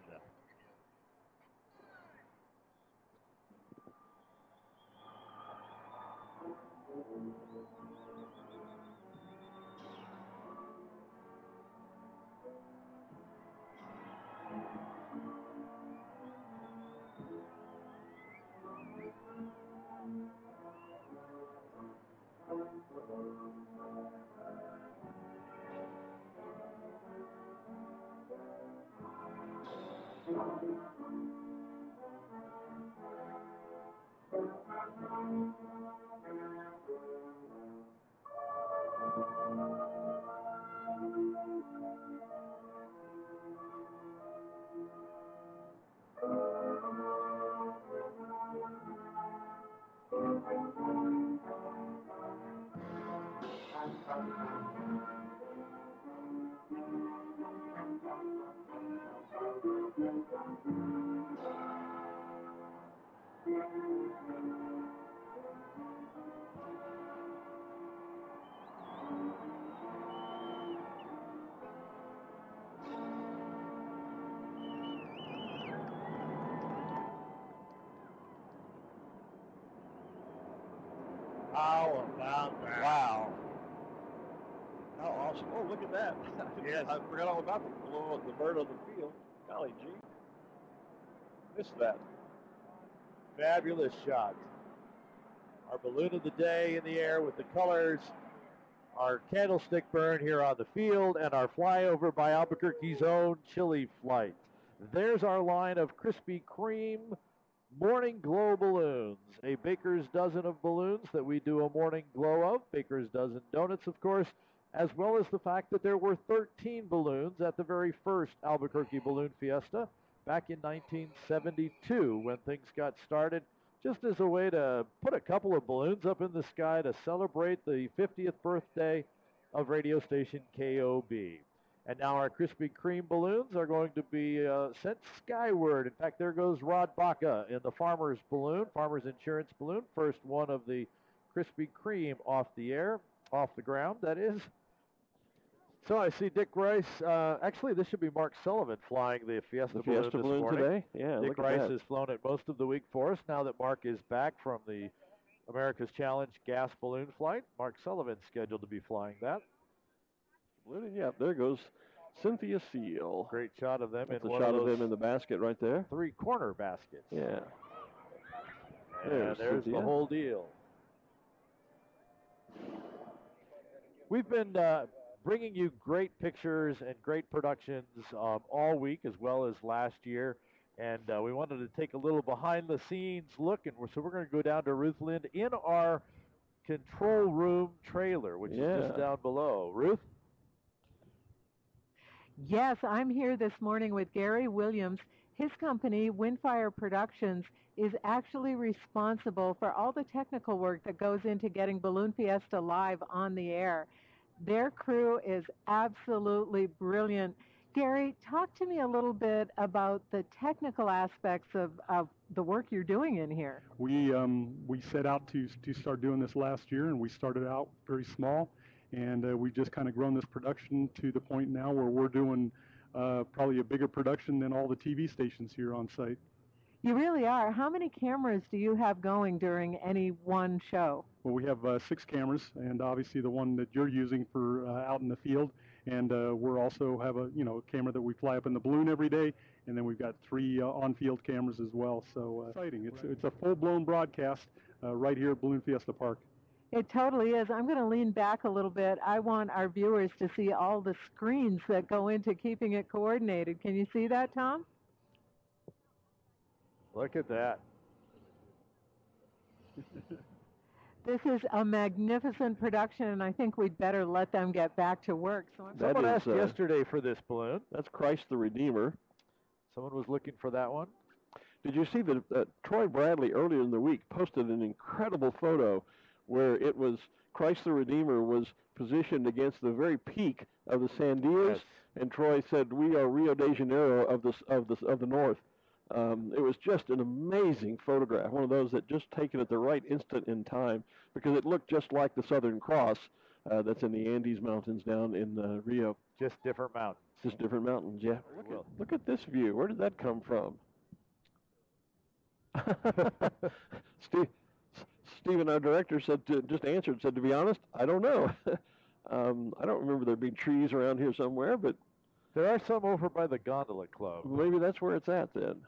How about that? Wow. How awesome. Oh, look at that. Yes. I forgot all about the bird on the field. Golly gee. Missed that. Fabulous shot. Our balloon of the day in the air with the colors, our candlestick burn here on the field, and our flyover by Albuquerque's own Chili Flight. There's our line of Krispy Kreme Morning Glow balloons, a baker's dozen of balloons that we do a morning glow of, baker's dozen donuts, of course, as well as the fact that there were 13 balloons at the very first Albuquerque Balloon Fiesta back in 1972 when things got started, just as a way to put a couple of balloons up in the sky to celebrate the 50th birthday of radio station KOB. And now our Krispy Kreme balloons are going to be sent skyward. In fact, there goes Rod Baca in the Farmer's balloon, Farmer's Insurance balloon, first one of the Krispy Kreme off the ground, that is. So I see Dick Rice. Actually, this should be Mark Sullivan flying the Fiesta balloon this morning. Today. Yeah, Dick Rice has flown it most of the week for us. Now that Mark is back from the America's Challenge gas balloon flight, Mark Sullivan's scheduled to be flying that. Yeah, there goes Cynthia Seal. Great shot of them. That's a shot of them in the basket right there. 3-corner baskets. Yeah. And there's the whole deal. We've been bringing you great pictures and great productions all week, as well as last year. And we wanted to take a little behind-the-scenes look, and so we're going to go down to Ruth Lind in our control room trailer, which is just down below. Ruth? Yes, I'm here this morning with Gary Williams. His company, Windfire Productions, is actually responsible for all the technical work that goes into getting Balloon Fiesta live on the air. Their crew is absolutely brilliant. Gary, talk to me a little bit about the technical aspects of the work you're doing in here. We set out to start doing this last year, and we started out very small, and we've just kind of grown this production to the point now where we're doing probably a bigger production than all the TV stations here on site. You really are. How many cameras do you have going during any one show? Well, we have 6 cameras, and obviously the one that you're using for out in the field. And we also have a camera that we fly up in the balloon every day, and then we've got 3 on-field cameras as well. So exciting! It's a full-blown broadcast right here at Balloon Fiesta Park. It totally is. I'm going to lean back a little bit. I want our viewers to see all the screens that go into keeping it coordinated. Can you see that, Tom? Look at that. This is a magnificent production, and I think we'd better let them get back to work. Someone asked yesterday for this balloon. That's Christ the Redeemer. Someone was looking for that one. Did you see that Troy Bradley earlier in the week posted an incredible photo where it was Christ the Redeemer was positioned against the very peak of the Sandias, and Troy said, "We are Rio de Janeiro of the North." It was just an amazing photograph, one of those that just taken at the right instant in time, because it looked just like the Southern Cross that's in the Andes Mountains down in Rio. Just different mountains. Just different mountains, yeah. Look at this view. Where did that come from? Stephen, our director, said to be honest, I don't know. I don't remember there being trees around here somewhere, but there are some over by the Gondola Club. Maybe that's where it's at then.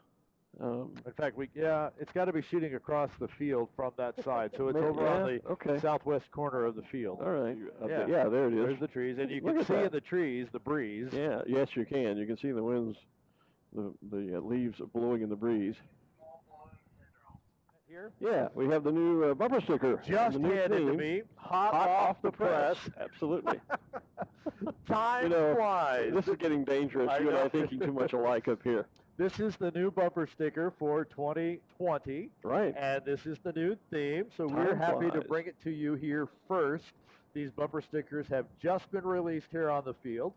In fact, it's got to be shooting across the field from that side, so it's over on the southwest corner of the field. All right. Yeah, there it is. There's the trees, and you can see in the trees the breeze. Yeah, yes, you can. You can see the winds, the leaves blowing in the breeze. Here? Yeah, we have the new bumper sticker. Just handed to me, hot off the press. Absolutely. Time flies. This is getting dangerous. You and I thinking too much alike up here. This is the new bumper sticker for 2020. Right. And this is the new theme, so we're happy to bring it to you here first. These bumper stickers have just been released here on the field.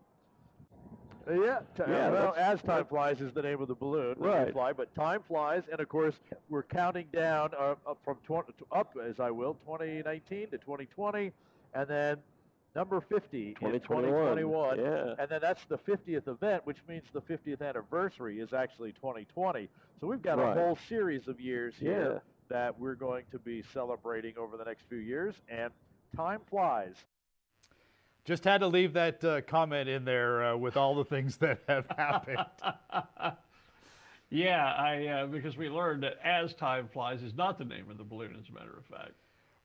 As Time Flies is the name of the balloon. Right. Fly, but time flies, and of course, we're counting down from 2019 to 2020, and then number 50 in 2021. Yeah. And then that's the 50th event, which means the 50th anniversary is actually 2020. So we've got a whole series of years here that we're going to be celebrating over the next few years, and time flies. Just had to leave that comment in there with all the things that have happened. Because we learned that As Time Flies is not the name of the balloon, as a matter of fact.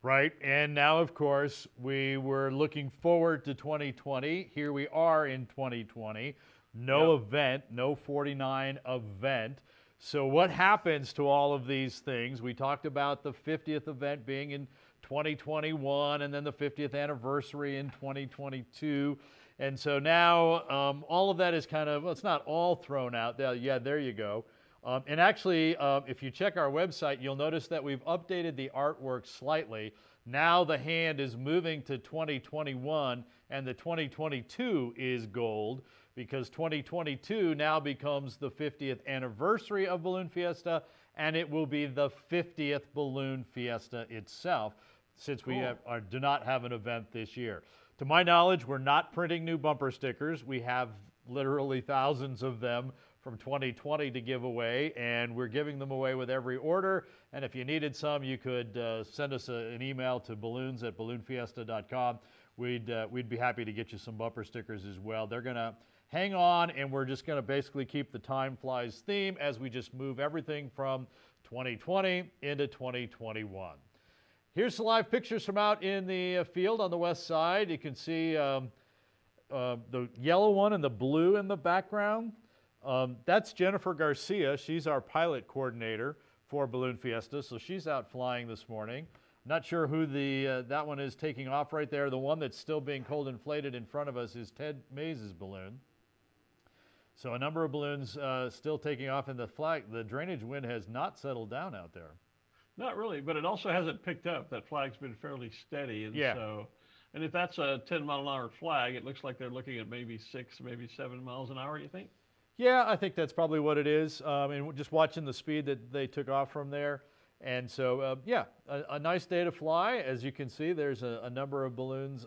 Right, and now, of course, we were looking forward to 2020. Here we are in 2020. No event, no 49 event. So what happens to all of these things? We talked about the 50th event being in 2021, and then the 50th anniversary in 2022. And so now all of that is kind of, well, it's not all thrown out. Yeah, there you go. And actually, if you check our website, you'll notice that we've updated the artwork slightly. Now the hand is moving to 2021, and the 2022 is gold, because 2022 now becomes the 50th anniversary of Balloon Fiesta, and it will be the 50th Balloon Fiesta itself, since we do not have an event this year. To my knowledge, we're not printing new bumper stickers. We have literally thousands of them from 2020 to give away, and we're giving them away with every order. And if you needed some, you could send us an email to balloons@balloonfiesta.com. We'd be happy to get you some bumper stickers as well. They're going to hang on, and we're just going to basically keep the Time Flies theme as we just move everything from 2020 into 2021. Here's some live pictures from out in the field on the west side. You can see the yellow one and the blue in the background. That's Jennifer Garcia. She's our pilot coordinator for Balloon Fiesta, so she's out flying this morning. Not sure who that one is taking off right there. The one that's still being cold inflated in front of us is Ted Mays' balloon. So a number of balloons still taking off, and the drainage wind has not settled down out there. Not really, but it also hasn't picked up. That flag's been fairly steady, and so, and if that's a 10-mile-an-hour flag, it looks like they're looking at maybe 6, maybe 7 miles an hour. You think? Yeah, I think that's probably what it is. And just watching the speed that they took off from there, and so yeah, a nice day to fly. As you can see, there's a number of balloons.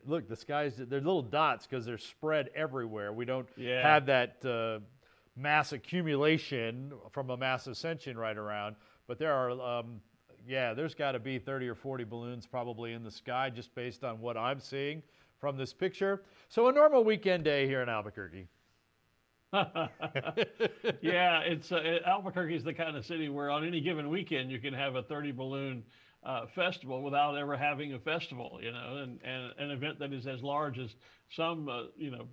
Look, the skies, they're little dots because they're spread everywhere. We don't have that mass accumulation from a mass ascension right around, but there are, there's got to be 30 or 40 balloons probably in the sky just based on what I'm seeing from this picture. So a normal weekend day here in Albuquerque. Yeah, Albuquerque is the kind of city where on any given weekend you can have a 30 balloon festival without ever having a festival, you know, and an event that is as large as some,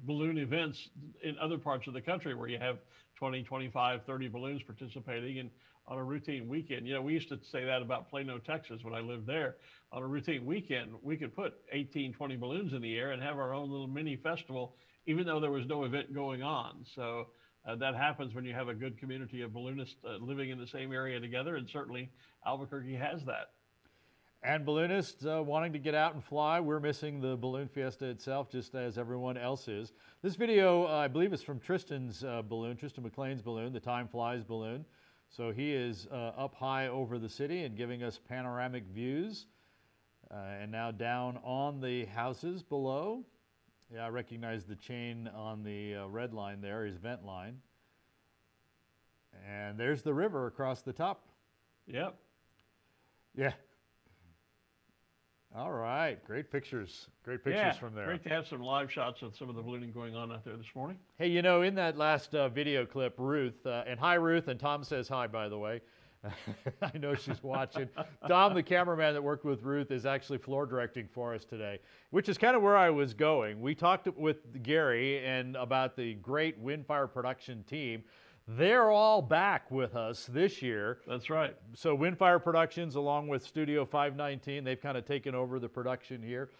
balloon events in other parts of the country where you have 20, 25, 30 balloons participating and on a routine weekend. You know, we used to say that about Plano, Texas when I lived there. On a routine weekend, we could put 18, 20 balloons in the air and have our own little mini festival, even though there was no event going on. So that happens when you have a good community of balloonists living in the same area together, and certainly Albuquerque has that. And balloonists wanting to get out and fly. We're missing the Balloon Fiesta itself, just as everyone else is. This video, I believe, is from Tristan's balloon, Tristan McLean's balloon, the Time Flies balloon. So he is up high over the city and giving us panoramic views. And now down on the houses below. Yeah, I recognize the chain on the red line there, his vent line. And there's the river across the top. Yep. Yeah. All right, great pictures. Great pictures from there. Great to have some live shots of some of the ballooning going on out there this morning. Hey, you know, in that last video clip, Ruth, and hi, Ruth, and Tom says hi, by the way. I know she's watching. Tom, the cameraman that worked with Ruth, is actually floor directing for us today, which is kind of where I was going. We talked with Gary and about the great Windfire production team. They're all back with us this year. That's right. So Windfire Productions, along with Studio 519, they've kind of taken over the production here.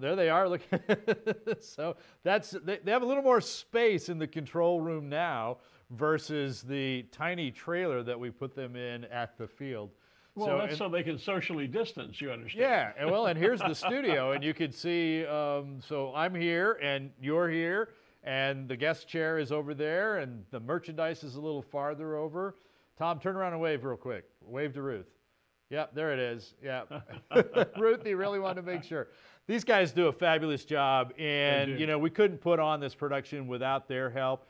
There they are. Look. So they have a little more space in the control room now versus the tiny trailer that we put them in at the field. Well, that's so they can socially distance, you understand. Yeah, and here's the studio, and you can see, so I'm here, and you're here, and the guest chair is over there, and the merchandise is a little farther over. Tom, turn around and wave real quick. Wave to Ruth. Yep, there it is. Yeah. Ruth, you really wanted to make sure. These guys do a fabulous job, and, we couldn't put on this production without their help.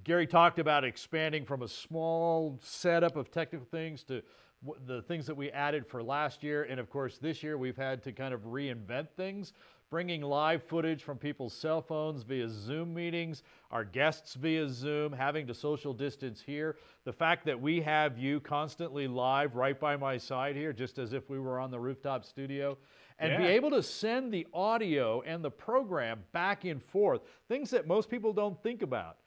Gary talked about expanding from a small setup of technical things to the things that we added for last year. And of course, this year we've had to kind of reinvent things, bringing live footage from people's cell phones via Zoom meetings, our guests via Zoom, having to social distance here. The fact that we have you constantly live right by my side here, just as if we were on the rooftop studio, and be able to send the audio and the program back and forth, things that most people don't think about.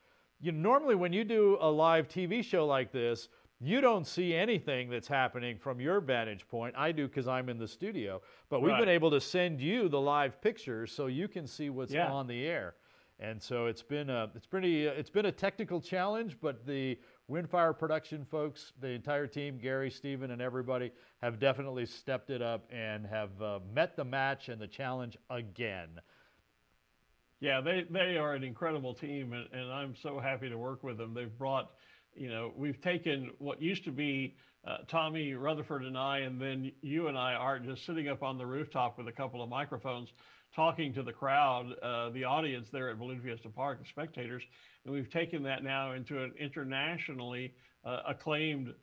Normally when you do a live TV show like this, you don't see anything that's happening from your vantage point. I do because I'm in the studio. But we've been able to send you the live pictures so you can see what's on the air. And so it's been a technical challenge, but the Windfire production folks, the entire team, Gary, Stephen, and everybody, have definitely stepped it up and have met the match and the challenge again. Yeah, they are an incredible team, and I'm so happy to work with them. They've brought, we've taken what used to be Tommy Rutherford and I, and then you and I, Art, just sitting up on the rooftop with a couple of microphones talking to the crowd, the audience there at Balloon Fiesta Park, the spectators, and we've taken that now into an internationally acclaimed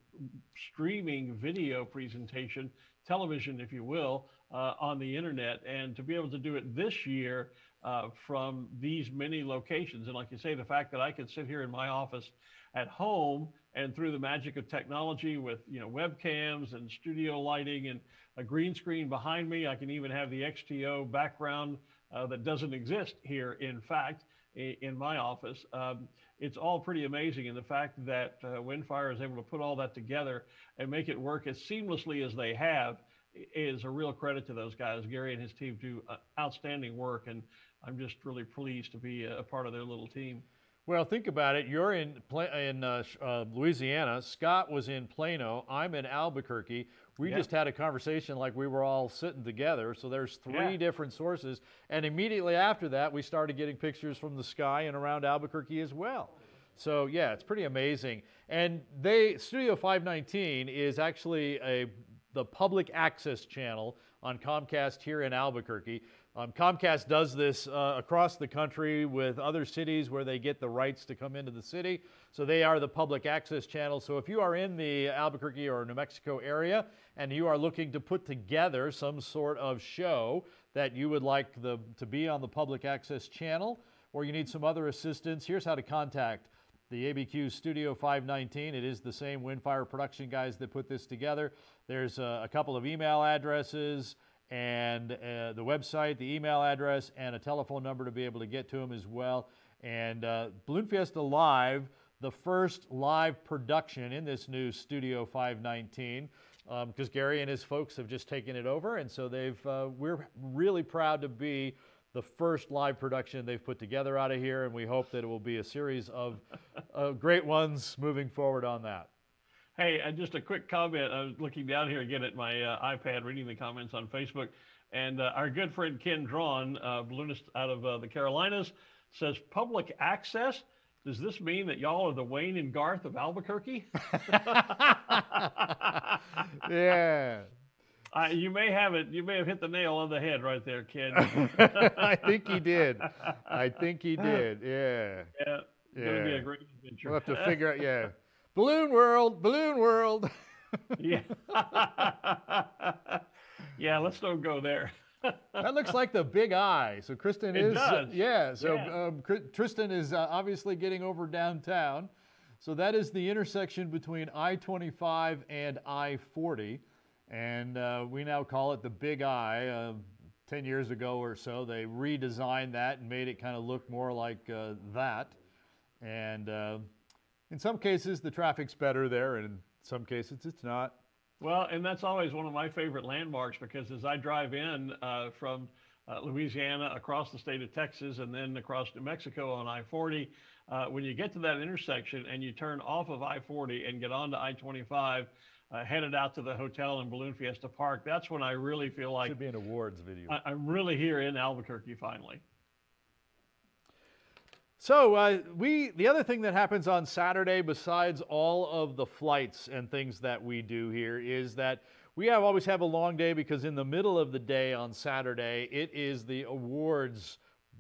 streaming video presentation, television, if you will, on the internet. And to be able to do it this year from these many locations. And like you say, the fact that I could sit here in my office at home and through the magic of technology with, you know, webcams and studio lighting and a green screen behind me, I can even have the XTO background that doesn't exist here, in fact, in my office. It's all pretty amazing. And the fact that Windfire is able to put all that together and make it work as seamlessly as they have is a real credit to those guys. Gary and his team do outstanding work, and I'm just really pleased to be a part of their little team. Well, think about it. You're in Louisiana. Scott was in Plano. I'm in Albuquerque. We just had a conversation like we were all sitting together. So there's three different sources. And immediately after that, we started getting pictures from the sky and around Albuquerque as well. So yeah, it's pretty amazing. And Studio 519 is actually the public access channel on Comcast here in Albuquerque. Comcast does this across the country with other cities where they get the rights to come into the city. So they are the public access channel. So if you are in the Albuquerque or New Mexico area and you are looking to put together some sort of show that you would like to be on the public access channel, or you need some other assistance, here's how to contact the ABQ Studio 519. It is the same Windfire production guys that put this together. There's a couple of email addresses and the website, the email address, and a telephone number to be able to get to them as well. And Balloon Fiesta Live, the first live production in this new Studio 519, because Gary and his folks have just taken it over, and so we're really proud to be the first live production they've put together out of here, and we hope that it will be a series of great ones moving forward on that. Hey, just a quick comment. I was looking down here again at my iPad, reading the comments on Facebook, and our good friend Ken Drawn, balloonist out of the Carolinas, says, public access? Does this mean that y'all are the Wayne and Garth of Albuquerque? Yeah. You may have hit the nail on the head right there, Ken. I think he did. I think he did, yeah. Yeah, it's going to be a great adventure. We'll have to figure out, yeah. Balloon World, Balloon World. Yeah. Yeah, let's don't go there. That looks like the Big Eye. So Kristen is, does. Yeah. So Tristan is obviously getting over downtown. So that is the intersection between I-25 and I-40, and we now call it the Big Eye. 10 years ago or so, they redesigned that and made it kind of look more like that. And in some cases, the traffic's better there, and in some cases, it's not. Well, and that's always one of my favorite landmarks, because as I drive in from Louisiana across the state of Texas and then across New Mexico on I-40, when you get to that intersection and you turn off of I-40 and get onto I-25, headed out to the hotel in Balloon Fiesta Park, that's when I really feel like should be an awards video. I'm really here in Albuquerque finally. So the other thing that happens on Saturday, besides all of the flights and things that we do here, is that we always have a long day, because in the middle of the day on Saturday, it is the awards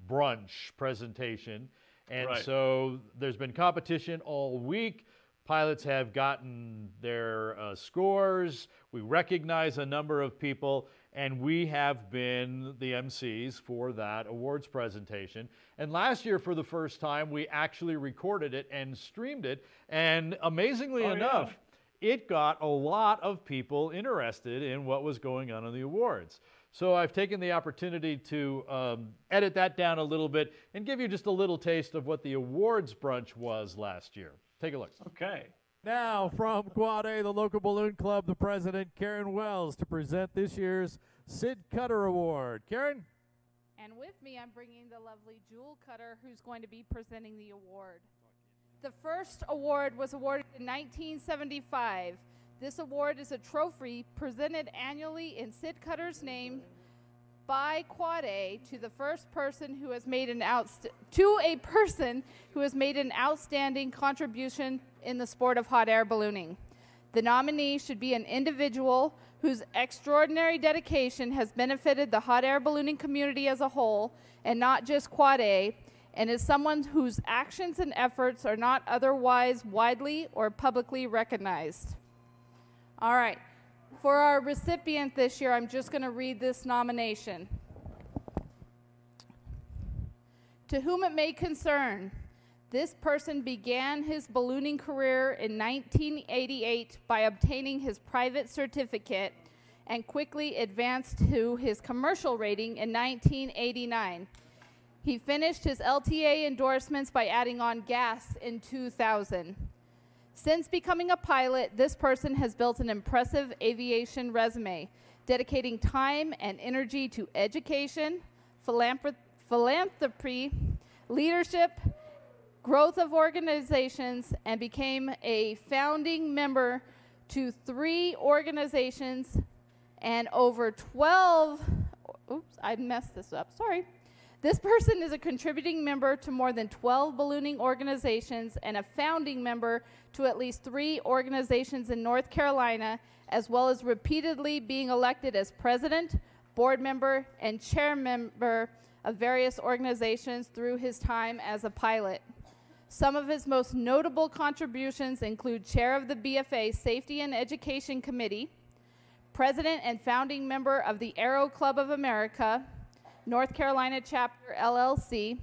brunch presentation. And so there's been competition all week. Pilots have gotten their scores. We recognize a number of people, and we have been the MCs for that awards presentation. And last year, for the first time, we actually recorded it and streamed it. And amazingly enough, it got a lot of people interested in what was going on in the awards. So I've taken the opportunity to edit that down a little bit and give you just a little taste of what the awards brunch was last year. Take a look. Okay. Now from Quad A, the local balloon club, the president, Karen Wells, to present this year's Sid Cutter Award. Karen? And with me, I'm bringing the lovely Jewel Cutter, who's going to be presenting the award. The first award was awarded in 1975. This award is a trophy presented annually in Sid Cutter's name by Quad A to the first person who has made an outstanding contribution in the sport of hot air ballooning. The nominee should be an individual whose extraordinary dedication has benefited the hot air ballooning community as a whole, and not just Quad A, and is someone whose actions and efforts are not otherwise widely or publicly recognized. All right. For our recipient this year, I'm just going to read this nomination. To whom it may concern, this person began his ballooning career in 1988 by obtaining his private certificate and quickly advanced to his commercial rating in 1989. He finished his LTA endorsements by adding on gas in 2000. Since becoming a pilot, this person has built an impressive aviation resume, dedicating time and energy to education, philanthropy, leadership, growth of organizations, and became a founding member to 3 organizations and over 12, oops, I messed this up, sorry. This person is a contributing member to more than 12 ballooning organizations and a founding member to at least 3 organizations in North Carolina, as well as repeatedly being elected as president, board member, and chair member of various organizations through his time as a pilot. Some of his most notable contributions include chair of the BFA Safety and Education Committee, president and founding member of the Aero Club of America, North Carolina Chapter LLC,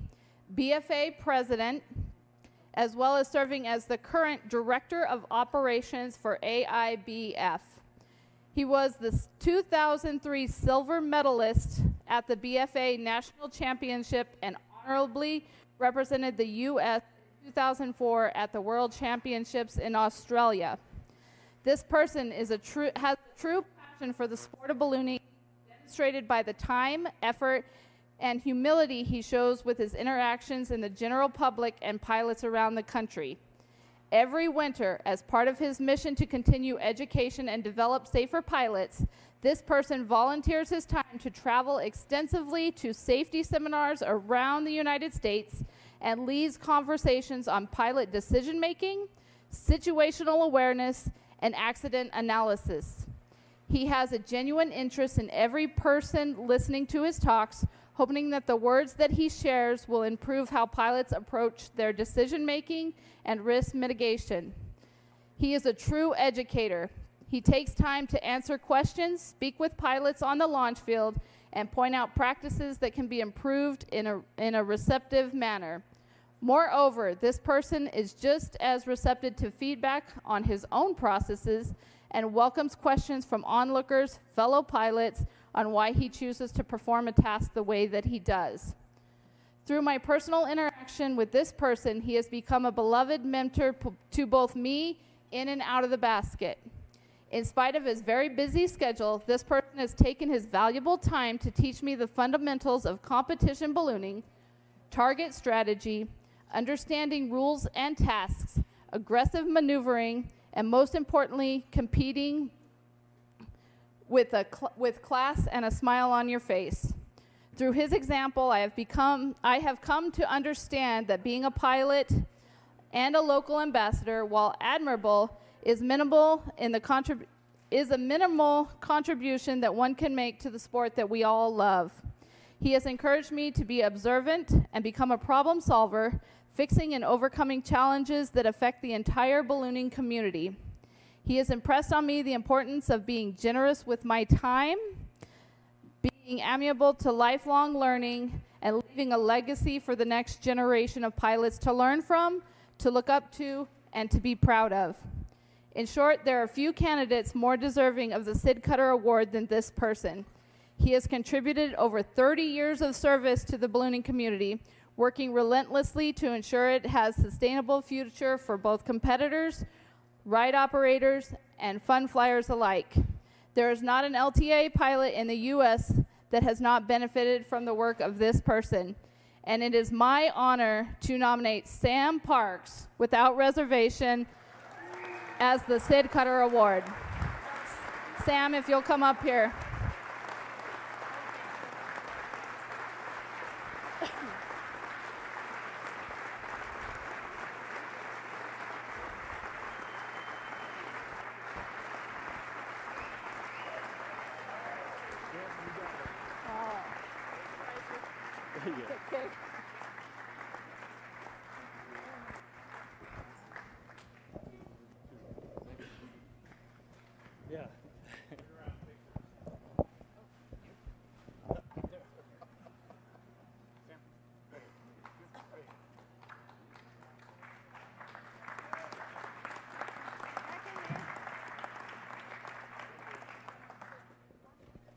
BFA president, as well as serving as the current director of operations for AIBF. He was the 2003 silver medalist at the BFA National Championship and honorably represented the U.S. in 2004 at the World Championships in Australia. This person has a true passion for the sport of ballooning, demonstrated by the time, effort, and humility he shows with his interactions in the general public and pilots around the country. Every winter, as part of his mission to continue education and develop safer pilots, this person volunteers his time to travel extensively to safety seminars around the United States and leads conversations on pilot decision-making, situational awareness, and accident analysis. He has a genuine interest in every person listening to his talks, hoping that the words that he shares will improve how pilots approach their decision-making and risk mitigation. He is a true educator. He takes time to answer questions, speak with pilots on the launch field, and point out practices that can be improved in a receptive manner. Moreover, this person is just as receptive to feedback on his own processes and welcomes questions from onlookers, fellow pilots, on why he chooses to perform a task the way that he does. Through my personal interaction with this person, he has become a beloved mentor to both me in and out of the basket. In spite of his very busy schedule, this person has taken his valuable time to teach me the fundamentals of competition ballooning, target strategy, understanding rules and tasks, aggressive maneuvering, and most importantly, competing with class and a smile on your face. Through his example, I have come to understand that being a pilot and a local ambassador, while admirable, is a minimal contribution that one can make to the sport that we all love. He has encouraged me to be observant and become a problem solver, fixing and overcoming challenges that affect the entire ballooning community. He has impressed on me the importance of being generous with my time, being amiable to lifelong learning, and leaving a legacy for the next generation of pilots to learn from, to look up to, and to be proud of. In short, there are few candidates more deserving of the Sid Cutter Award than this person. He has contributed over 30 years of service to the ballooning community, working relentlessly to ensure it has a sustainable future for both competitors, ride operators, and fun flyers alike. There is not an LTA pilot in the U.S. that has not benefited from the work of this person, and it is my honor to nominate Sam Parks, without reservation, as the Sid Cutter Award. Sam, if you'll come up here. Yeah.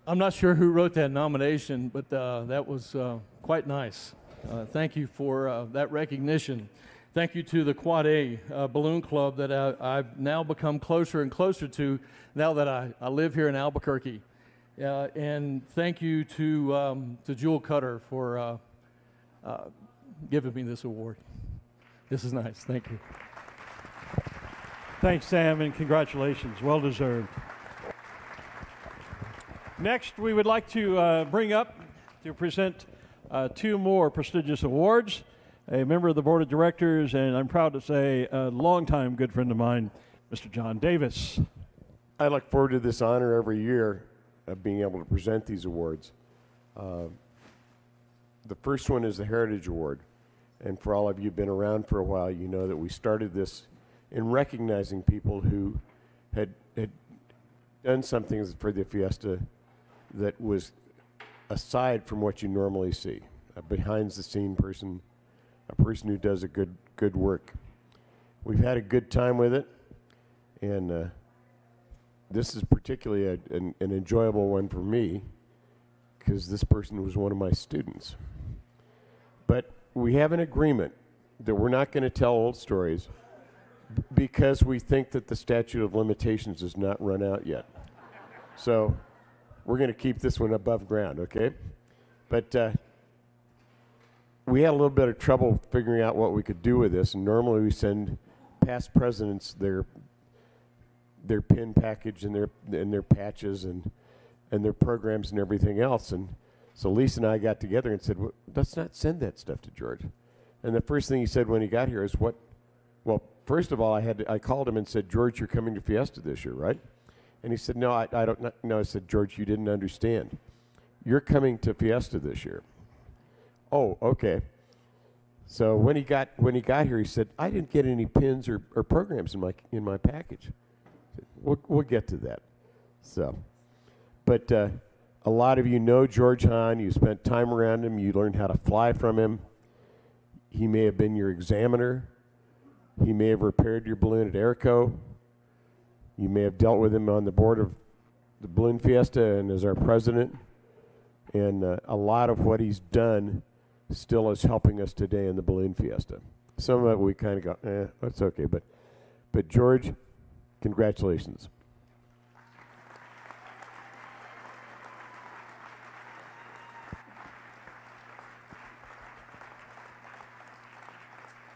I'm not sure who wrote that nomination, but that was quite nice. Thank you for that recognition. Thank you to the Quad A Balloon Club that I've now become closer and closer to now that I live here in Albuquerque. And thank you to Jewel Cutter for giving me this award. This is nice. Thank you. Thanks, Sam, and congratulations. Well deserved. Next, we would like to bring up to present two more prestigious awards. A member of the board of directors, and I'm proud to say a longtime good friend of mine, Mr. John Davis. I look forward to this honor every year of being able to present these awards. The first one is the Heritage Award. And for all of you who've been around for a while, you know that we started this in recognizing people who had done something for the Fiesta that was aside from what you normally see. A behind-the-scene person, a person who does a good work. We've had a good time with it, and this is particularly an enjoyable one for me because this person was one of my students. But we have an agreement that we're not going to tell old stories because we think that the statute of limitations has not run out yet. So we're going to keep this one above ground, okay? But we had a little bit of trouble figuring out what we could do with this, and normally we send past presidents their pin package and their patches and their programs and everything else. And so Lisa and I got together and said, well, let's not send that stuff to George. And the first thing he said when he got here is, what? Well, first of all, I called him and said, George, you're coming to Fiesta this year, right? And he said, no, I don't know. I said, George, you didn't understand. You're coming to Fiesta this year. Oh, okay. So when he got here, he said, I didn't get any pins or programs in my package. We'll get to that. So, but a lot of you know George Hahn. You spent time around him. You learned how to fly from him. He may have been your examiner. He may have repaired your balloon at Airco. You may have dealt with him on the board of the Balloon Fiesta and as our president. And a lot of what he's done still is helping us today in the Balloon Fiesta. Some of it we kind of go, that's okay. But George, congratulations.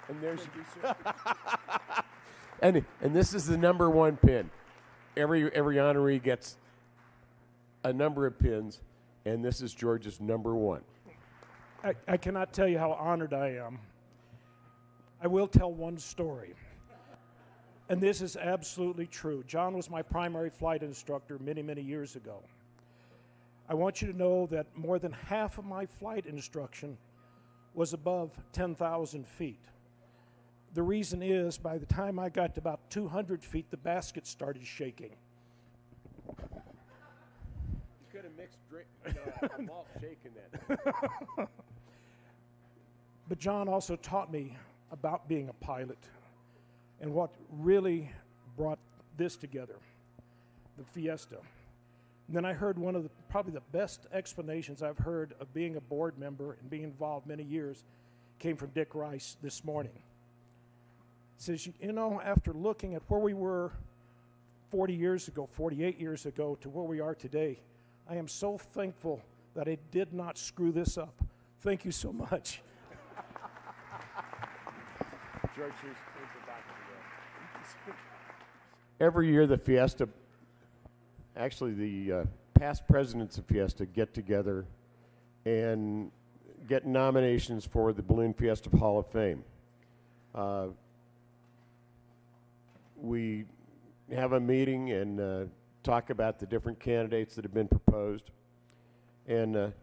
And there's and this is the #1 pin. Every honoree gets a number of pins, and this is George's #1. I cannot tell you how honored I am. I will tell one story. And this is absolutely true. John was my primary flight instructor many, many years ago. I want you to know that more than half of my flight instruction was above 10,000 feet. The reason is, by the time I got to about 200 feet, the basket started shaking. You could have mixed a malt shake in that. But John also taught me about being a pilot and what really brought this together, the Fiesta. And then I heard one of probably the best explanations I've heard of being a board member and being involved many years came from Dick Rice this morning. He says, you know, after looking at where we were 40 years ago, 48 years ago, to where we are today, I am so thankful that I did not screw this up. Thank you so much. George, every year the Fiesta, actually the past presidents of Fiesta get together and get nominations for the Balloon Fiesta Hall of Fame. We have a meeting and talk about the different candidates that have been proposed. And the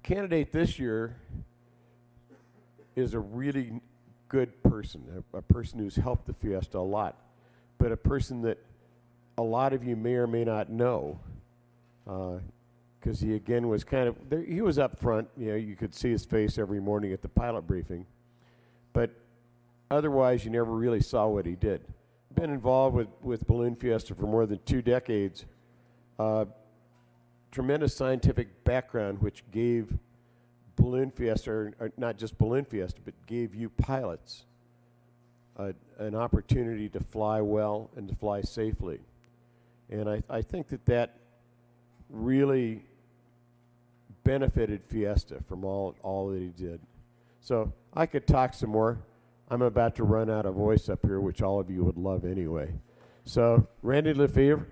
candidate this year is a really good person, a person who's helped the Fiesta a lot, but a person that a lot of you may or may not know, because he again was kind of, he was up front, you know, you could see his face every morning at the pilot briefing, but otherwise you never really saw what he did. Been involved with Balloon Fiesta for more than 2 decades. tremendous scientific background, which gave Balloon Fiesta, or not just Balloon Fiesta, but gave you pilots an opportunity to fly well and to fly safely. And I think that really benefited Fiesta from all that he did. So I could talk some more. I'm about to run out of voice up here, which all of you would love anyway. So, Randy Lefevre.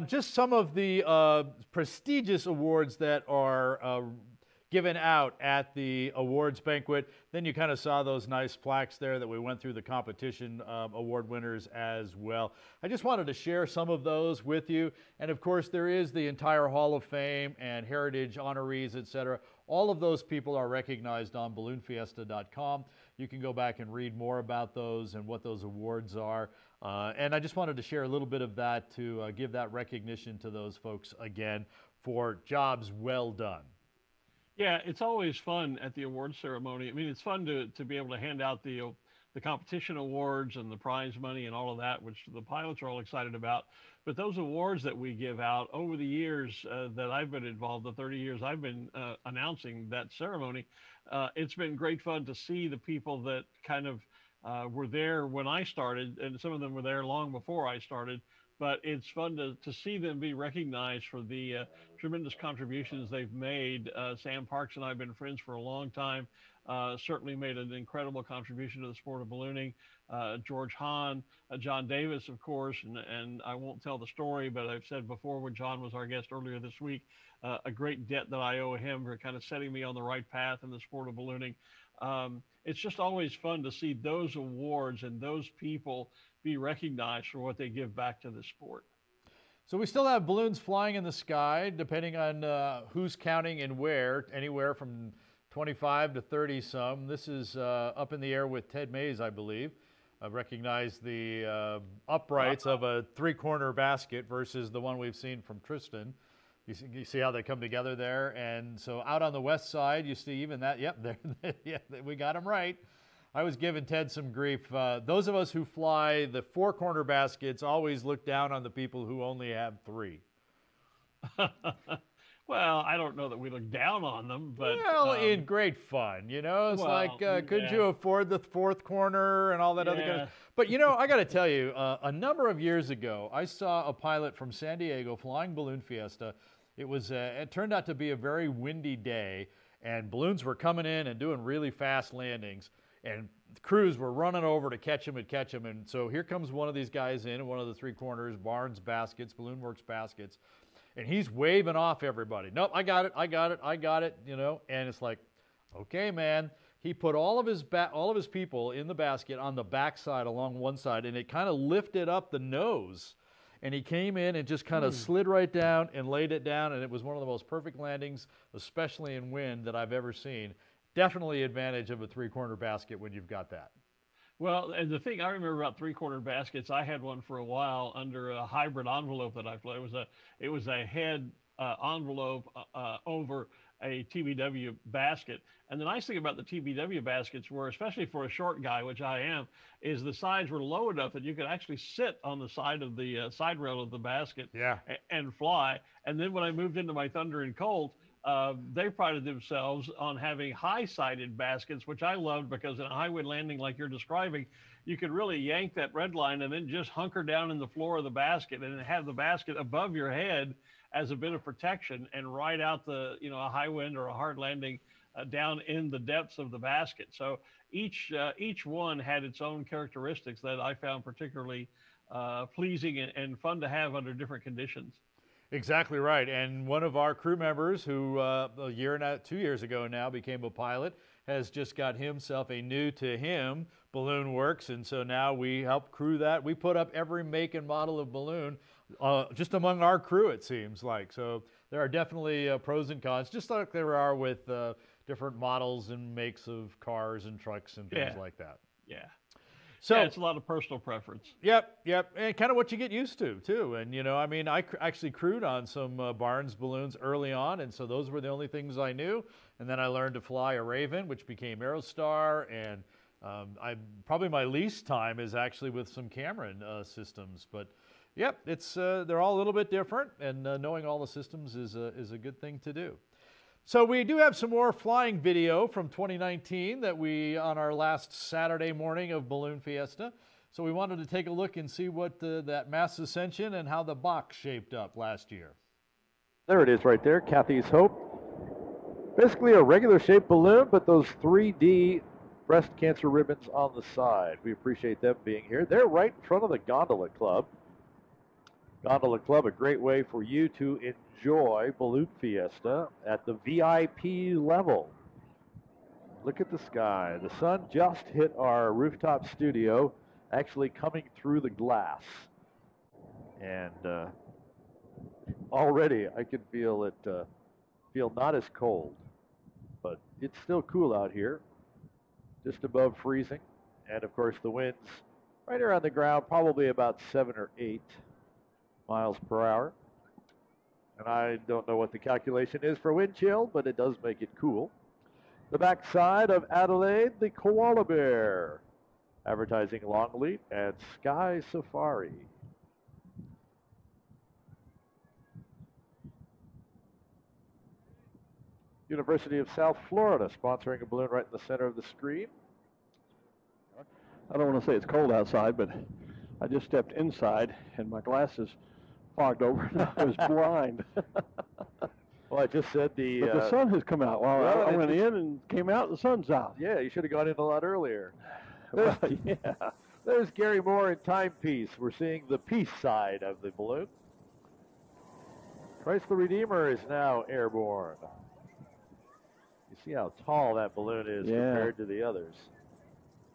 Just some of the prestigious awards that are given out at the awards banquet. Then you kind of saw those nice plaques there that we went through the competition award winners as well. I just wanted to share some of those with you. And of course, there is the entire Hall of Fame and Heritage honorees, etc. All of those people are recognized on balloonfiesta.com. You can go back and read more about those and what those awards are. And I just wanted to share a little bit of that to give that recognition to those folks again for jobs well done. Yeah, it's always fun at the awards ceremony. I mean, it's fun to be able to hand out the competition awards and the prize money and all of that, which the pilots are all excited about. But those awards that we give out over the years that I've been involved, the 30 years I've been announcing that ceremony, it's been great fun to see the people that kind of were there when I started, and some of them were there long before I started. But it's fun to see them be recognized for the tremendous contributions they've made. Sam Parks and I have been friends for a long time, certainly made an incredible contribution to the sport of ballooning. George Hahn, John Davis, of course, and I won't tell the story, but I've said before when John was our guest earlier this week, a great debt that I owe him for kind of setting me on the right path in the sport of ballooning. It's just always fun to see those awards and those people be recognized for what they give back to the sport. So we still have balloons flying in the sky, depending on who's counting and where, anywhere from 25 to 30 some. This is up in the air with Ted Mays, I believe. I recognize the uprights of a three-corner basket versus the one we've seen from Tristan. You see how they come together there? And so out on the west side, you see even that. Yep, there, yeah, we got them right. I was giving Ted some grief. Those of us who fly the four-corner baskets always look down on the people who only have three. Well, I don't know that we look down on them, but... Well, in great fun, you know? It's couldn't you afford the fourth corner and all that other kind of... But, you know, I got to tell you, a number of years ago, I saw a pilot from San Diego flying Balloon Fiesta. It turned out to be a very windy day, and balloons were coming in and doing really fast landings. And crews were running over to catch him. And so here comes one of these guys in one of the three corners, Barnes baskets, Balloon Works baskets. And he's waving off everybody. Nope, I got it, you know. And it's like, okay, man. He put all of his people in the basket on the back side along one side, and it kind of lifted up the nose. And he came in and just kind of slid right down and laid it down. And it was one of the most perfect landings, especially in wind, that I've ever seen. Definitely advantage of a three-corner basket when you've got that. Well, and the thing I remember about three-corner baskets, I had one for a while under a hybrid envelope that I flew. It was a head envelope over a TBW basket. And the nice thing about the TBW baskets were, especially for a short guy, which I am, is the sides were low enough that you could actually sit on the side of the side rail of the basket and fly. And then when I moved into my Thunder and Colt, they prided themselves on having high-sided baskets, which I loved because in a high wind landing like you're describing, you could really yank that red line and then just hunker down in the floor of the basket and have the basket above your head as a bit of protection and ride out a high wind or a hard landing down in the depths of the basket. So each one had its own characteristics that I found particularly pleasing and fun to have under different conditions. Exactly right. And one of our crew members who 2 years ago now became a pilot has just got himself a new to him Balloon Works. And so now we help crew that. We put up every make and model of balloon just among our crew, it seems like. So there are definitely pros and cons, just like there are with different models and makes of cars and trucks and things like that. Yeah. So yeah, it's a lot of personal preference. Yep. And kind of what you get used to, too. And, you know, I mean, I actually crewed on some Barnes balloons early on, and so those were the only things I knew. And then I learned to fly a Raven, which became Aerostar, and Probably my least time is actually with some Cameron systems, but yep, they're all a little bit different, and knowing all the systems is a good thing to do. So we do have some more flying video from 2019 that on our last Saturday morning of Balloon Fiesta. So we wanted to take a look and see what that mass ascension and how the box shaped up last year. There it is right there, Kathy's Hope. Basically a regular shaped balloon, but those 3D breast cancer ribbons on the side. We appreciate them being here. They're right in front of the Gondola Club. Gondola Club, a great way for you to enjoy Balloon Fiesta at the VIP level. Look at the sky. The sun just hit our rooftop studio, actually coming through the glass. And already I can feel it, feel not as cold, but it's still cool out here, just above freezing. And of course the winds right around the ground, probably about 7 or 8 miles per hour. And I don't know what the calculation is for wind chill, but it does make it cool. The backside of Adelaide, the Koala Bear, advertising Longleat and Sky Safari. University of South Florida sponsoring a balloon right in the center of the screen. I don't want to say it's cold outside, but I just stepped inside and my glasses fogged over and I was blind. Well, I just said but the sun has come out. Well, I went in and came out and the sun's out. Yeah, you should have gone in a lot earlier. Well, yeah. There's Gary Moore in timepiece. We're seeing the peace side of the balloon. Christ the Redeemer is now airborne. You see how tall that balloon is compared to the others.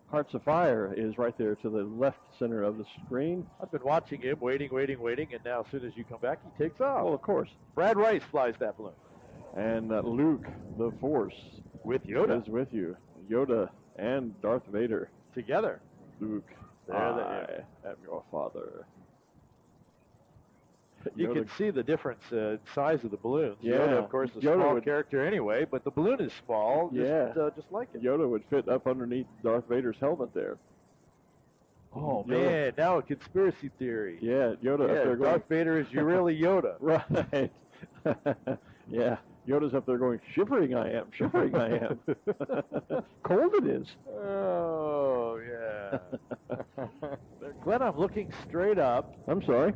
Hearts of Fire is right there to the left center of the screen. I've been watching him, waiting, and now as soon as you come back, he takes off. Oh, of course. Brad Rice flies that balloon. And Luke, the Force. With Yoda. Is with you. Yoda and Darth Vader. Together. Luke, there I am your father. You Yoda. can see the difference in size of the balloons. Yeah. Yoda, of course, is a small character anyway, but the balloon is small, just like it. Yoda would fit up underneath Darth Vader's helmet there. Oh, man, now a conspiracy theory. Yeah, Yoda up there going... Darth Vader is really Yoda. Right. Yeah, Yoda's up there going, shivering I am, shivering I am. Cold it is. Oh, yeah. Glenn, I'm looking straight up. I'm sorry.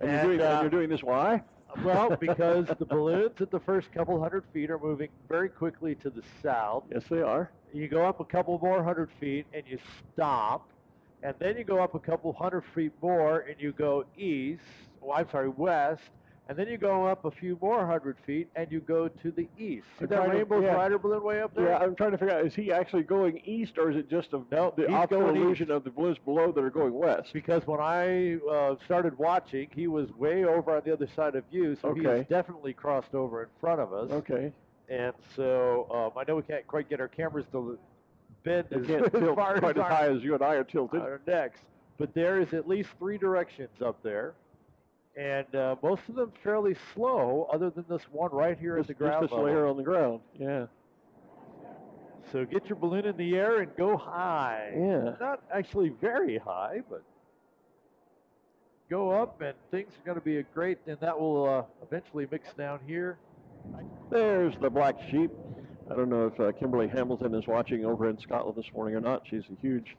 And you're doing this why? Well, because the balloons at the first couple 100 feet are moving very quickly to the south. Yes, they are. You go up a couple more 100 feet and you stop, and then you go up a couple 100 feet more and you go west, and then you go up a few more 100 feet and you go to the east. See that Rainbow Rider balloon way up there? Yeah, I'm trying to figure out, is he actually going east or is it just the optical illusion of the balloons below that are going west? Because when I started watching, he was way over on the other side of you, so he has definitely crossed over in front of us. Okay. And so I know we can't quite get our cameras to bend as far quite as high as you and I are tilted. Our necks. But there is at least 3 directions up there. And most of them fairly slow, other than this one right here at the ground level. Just this layer on the ground, yeah. So get your balloon in the air and go high. Yeah. Not actually very high, but go up and things are going to be great, and that will eventually mix down here. There's the black sheep. I don't know if Kimberly Hamilton is watching over in Scotland this morning or not. She's a huge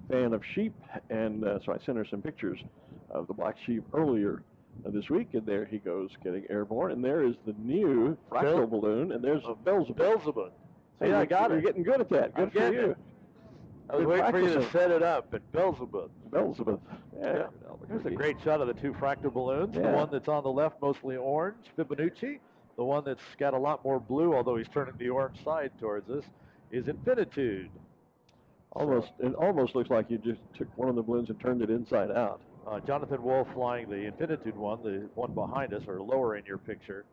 fan of sheep, and so I sent her some pictures of the black sheep earlier this week, and there he goes getting airborne, and there is the new fractal balloon, and there's Beelzebub. Hey, I got it. You're getting good at that. Good for you. I was waiting for you to set it up, and Beelzebub. Yeah. There's a great shot of the 2 fractal balloons. The one that's on the left, mostly orange, Fibonacci. The one that's got a lot more blue, although he's turning the orange side towards us, is Infinitude. It almost looks like you just took one of the balloons and turned it inside out. Jonathan Wolf flying the Infinitude one, the one behind us, or lower in your picture,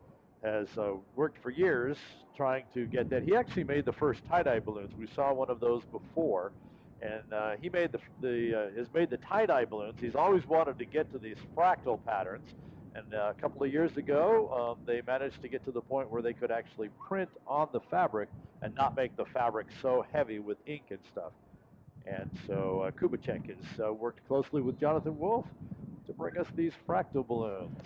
has worked for years trying to get that. He actually made the first tie-dye balloons. We saw one of those before, and he made has made the tie-dye balloons. He's always wanted to get to these fractal patterns, And a couple of years ago, they managed to get to the point where they could actually print on the fabric and not make the fabric so heavy with ink and stuff. And so Kubitschek has worked closely with Jonathan Wolf to bring us these fractal balloons.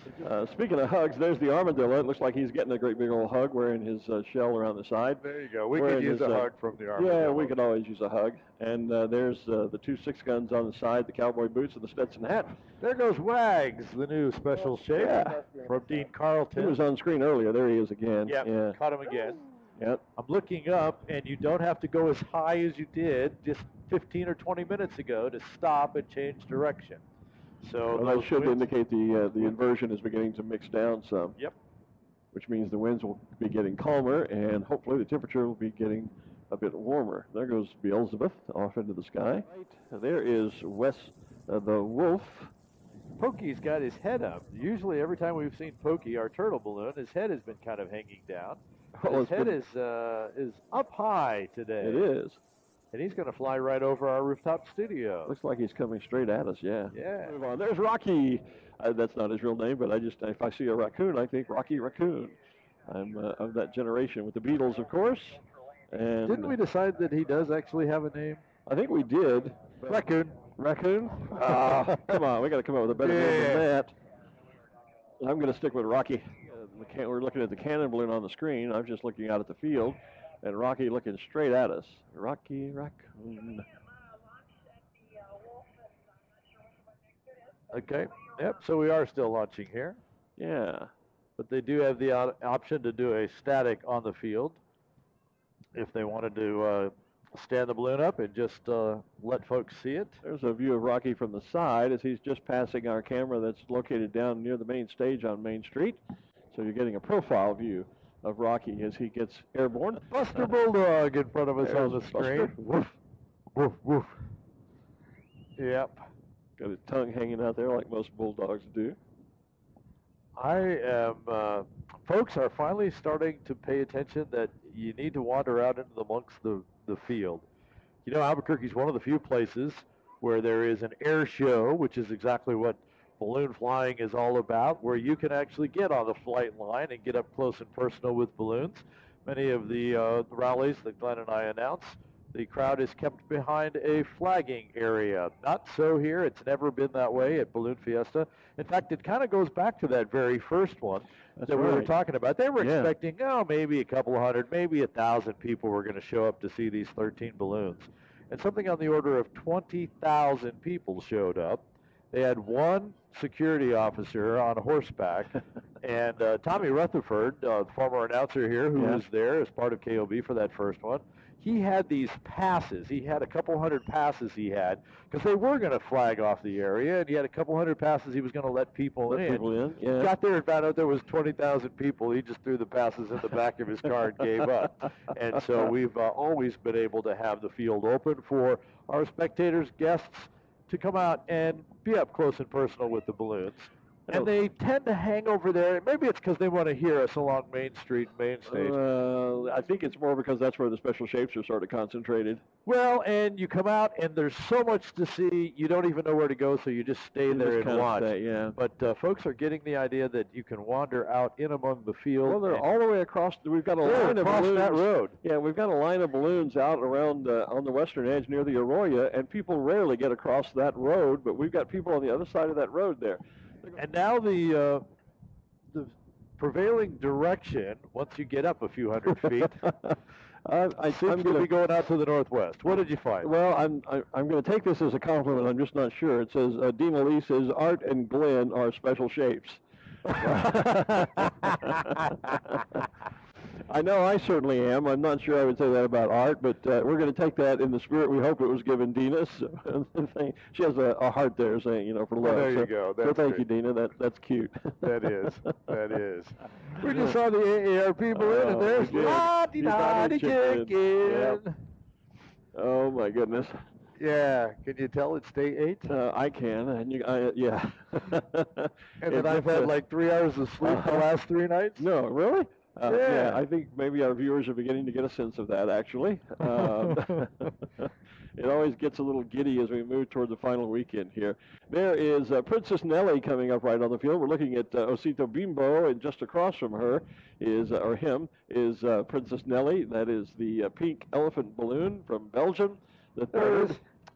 Speaking of hugs, there's the Armadillo. It looks like he's getting a great big old hug wearing his shell around the side. There you go. We could use a hug from the Armadillo. Yeah, we could always use a hug. And there's the 2 6 guns on the side, the cowboy boots and the Stetson hat. There goes Wags, the new special shape from Dean Carlton. He was on screen earlier. There he is again. Yep, yeah, caught him again. Yep. I'm looking up, and you don't have to go as high as you did just 15 or 20 minutes ago to stop and change direction. So that should indicate the inversion is beginning to mix down some. Yep. Which means the winds will be getting calmer, and hopefully the temperature will be getting a bit warmer. There goes Beelzebub off into the sky. Right. There is Wes, the wolf. Pokey's got his head up. Usually every time we've seen Pokey, our turtle balloon, his head has been kind of hanging down. His head is up high today. It is. And he's going to fly right over our rooftop studio. Looks like he's coming straight at us, yeah. Yeah. Move on. There's Rocky. That's not his real name, but if I see a raccoon, I think Rocky Raccoon. I'm of that generation with the Beatles, of course. And didn't we decide that he does actually have a name? I think we did. Raccoon. Raccoon? Come on, we got to come up with a better name than that. I'm going to stick with Rocky. We're looking at the cannon balloon on the screen. I'm just looking out at the field, and Rocky looking straight at us. Rocky Raccoon. Okay. Yep. So we are still launching here. Yeah. But they do have the option to do a static on the field if they wanted to stand the balloon up and just let folks see it. There's a view of Rocky from the side as he's just passing our camera that's located down near the main stage on Main Street. So you're getting a profile view of Rocky as he gets airborne. Buster Bulldog in front of us on the screen. Woof, woof, woof. Yep. Got his tongue hanging out there like most bulldogs do. I am, folks are finally starting to pay attention that you need to wander out into amongst the field. You know, Albuquerque is one of the few places where there is an air show, which is exactly what balloon flying is all about, where you can actually get on the flight line and get up close and personal with balloons. Many of the rallies that Glen and I announced, the crowd is kept behind a flagging area. Not so here. It's never been that way at Balloon Fiesta. In fact, it kind of goes back to that very first one that we were talking about. They were expecting, maybe a couple of hundred, maybe 1,000 people were going to show up to see these 13 balloons. And something on the order of 20,000 people showed up. They had one security officer on horseback, and Tommy Rutherford, the former announcer here, who was there as part of KOB for that first one, he had these passes. He had a couple hundred passes he had, because they were going to flag off the area, and he had a couple hundred passes he was going to let people in. Yeah. Got there and found out there was 20,000 people. He just threw the passes in the back of his car and gave up. And so we've always been able to have the field open for our spectators, guests, to come out and be up close and personal with the balloons. And they tend to hang over there. Maybe it's because they want to hear us along Main Street, Main Stage. I think it's more because that's where the special shapes are sort of concentrated. Well, and you come out, and there's so much to see, you don't even know where to go, so you just stay there and watch. But folks are getting the idea that you can wander out in among the field. Well, they're all the way across. We've got a line of balloons. That road. Yeah, we've got a line of balloons out around on the western edge near the Arroyo, and people rarely get across that road, but we've got people on the other side of that road there. And now the prevailing direction, once you get up a few hundred feet, seems to be going out to the northwest. What did you find? Well, I'm going to take this as a compliment. I'm just not sure. It says, Dean Lee says, Art and Glen are special shapes. I know I certainly am. I'm not sure I would say that about Art, but we're going to take that in the spirit we hope it was given Dina. So, she has a heart there saying, for love. There you go. That's so thank you, Dina. That's cute. That is. That is. We just saw the AARP balloon, and there's Lottie chicken. Oh, my goodness. Yeah. Can you tell it's day 8? I can. And and then I've had like 3 hours of sleep the last 3 nights? No, really? Yeah, I think maybe our viewers are beginning to get a sense of that, actually. It always gets a little giddy as we move toward the final weekend here. There is Princess Nelly coming up right on the field. We're looking at Osito Bimbo, and just across from her is, or him, is Princess Nelly. That is the pink elephant balloon from Belgium. The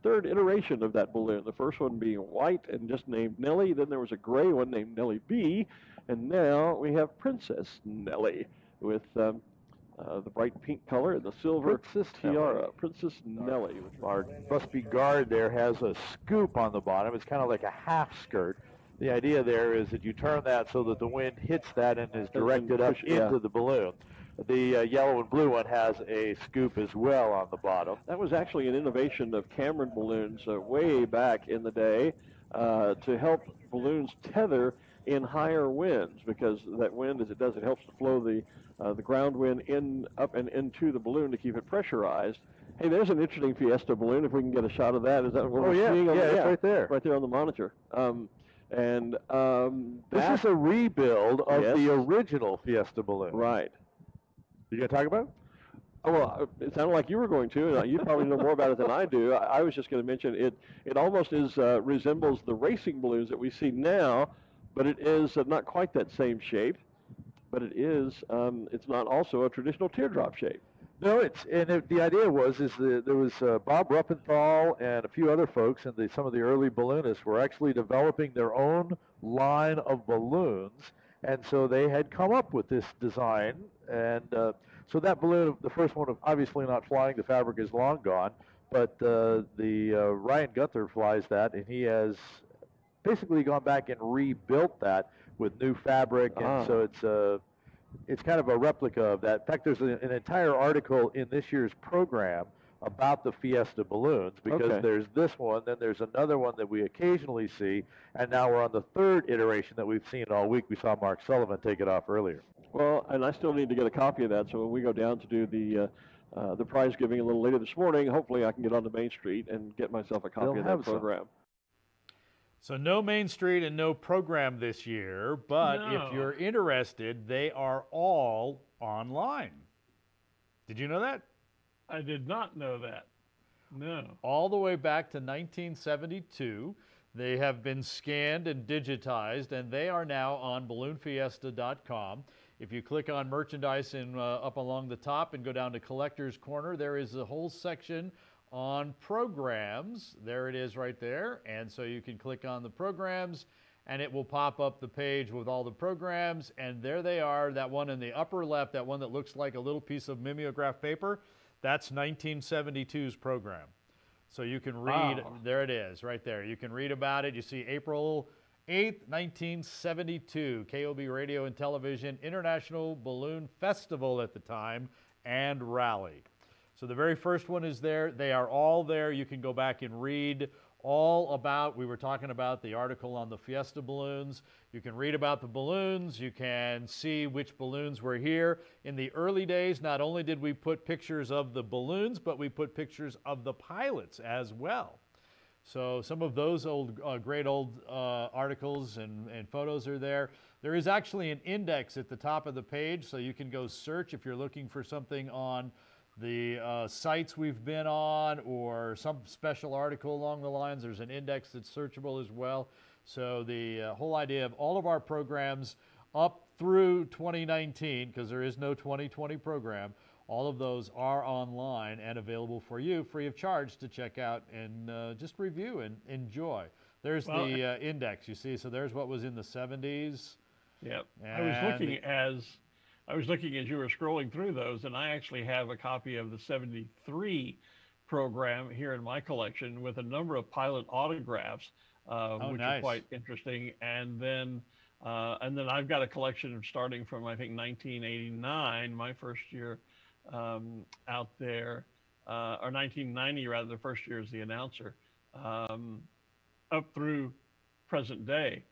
third iteration of that balloon. The first one being white and just named Nelly. Then there was a gray one named Nelly B. And now we have Princess Nelly with the bright pink color and the silver tiara. Princess Nelly. Our busby guard there has a scoop on the bottom. It's kind of like a half skirt. The idea there is that you turn that so that the wind hits that and is directed up into the balloon. The yellow and blue one has a scoop as well on the bottom. That was actually an innovation of Cameron balloons way back in the day to help balloons tether in higher winds, because that wind, as it does, it helps to flow the ground wind up and into the balloon to keep it pressurized. Hey, there's an interesting Fiesta balloon. If we can get a shot of that, is that what we're seeing? It's right there. Right there on the monitor. This is a rebuild of the original Fiesta balloon. Right. You going to talk about it? Oh, well, it sounded like you were going to. You probably know more about it than I do. I was just going to mention it almost resembles the racing balloons that we see now, but it is not quite that same shape. But it is, it's not also a traditional teardrop shape. No, the idea was that there was Bob Ruppenthal and a few other folks, and some of the early balloonists were actually developing their own line of balloons, and so they had come up with this design, and so that balloon, the first one, obviously not flying, the fabric is long gone, but Ryan Gunther flies that, and he has basically gone back and rebuilt that with new fabric, and so it's kind of a replica of that. In fact, there's an entire article in this year's program about the Fiesta balloons, because there's this one, then there's another one that we occasionally see, and now we're on the third iteration that we've seen all week. We saw Mark Sullivan take it off earlier. Well, and I still need to get a copy of that, so when we go down to do the prize giving a little later this morning, hopefully I can get onto Main Street and get myself a copy of that program. So no Main Street and no program this year, but if you're interested, they are all online. Did you know that? I did not know that. No. All the way back to 1972. They have been scanned and digitized, and they are now on balloonfiesta.com. If you click on merchandise up along the top and go down to Collector's Corner, there is a whole section on programs. There it is right there. And so you can click on the programs, and it will pop up the page with all the programs. And there they are. That one in the upper left, that one that looks like a little piece of mimeograph paper, that's 1972's program. So you can read, there it is, right there. You can read about it. You see April 8th, 1972, KOB Radio and Television International Balloon Festival at the time and Rally. So the very first one is there. They are all there. You can go back and read all about, we were talking about the article on the Fiesta balloons. You can read about the balloons. You can see which balloons were here. In the early days, not only did we put pictures of the balloons, but we put pictures of the pilots as well. So some of those great old articles and photos are there. There is actually an index at the top of the page, so you can go search if you're looking for something on the sites we've been on or some special article along the lines. There's an index that's searchable as well. So the whole idea of all of our programs up through 2019, because there is no 2020 program, all of those are online and available for you free of charge to check out and just review and enjoy. There's the index, you see. So there's what was in the 70s. Yep. I was looking as you were scrolling through those, and I actually have a copy of the 73 program here in my collection with a number of pilot autographs, which are quite interesting. And then I've got a collection starting from, I think, 1989, my first year out there, or 1990 rather, the first year as the announcer, up through present day.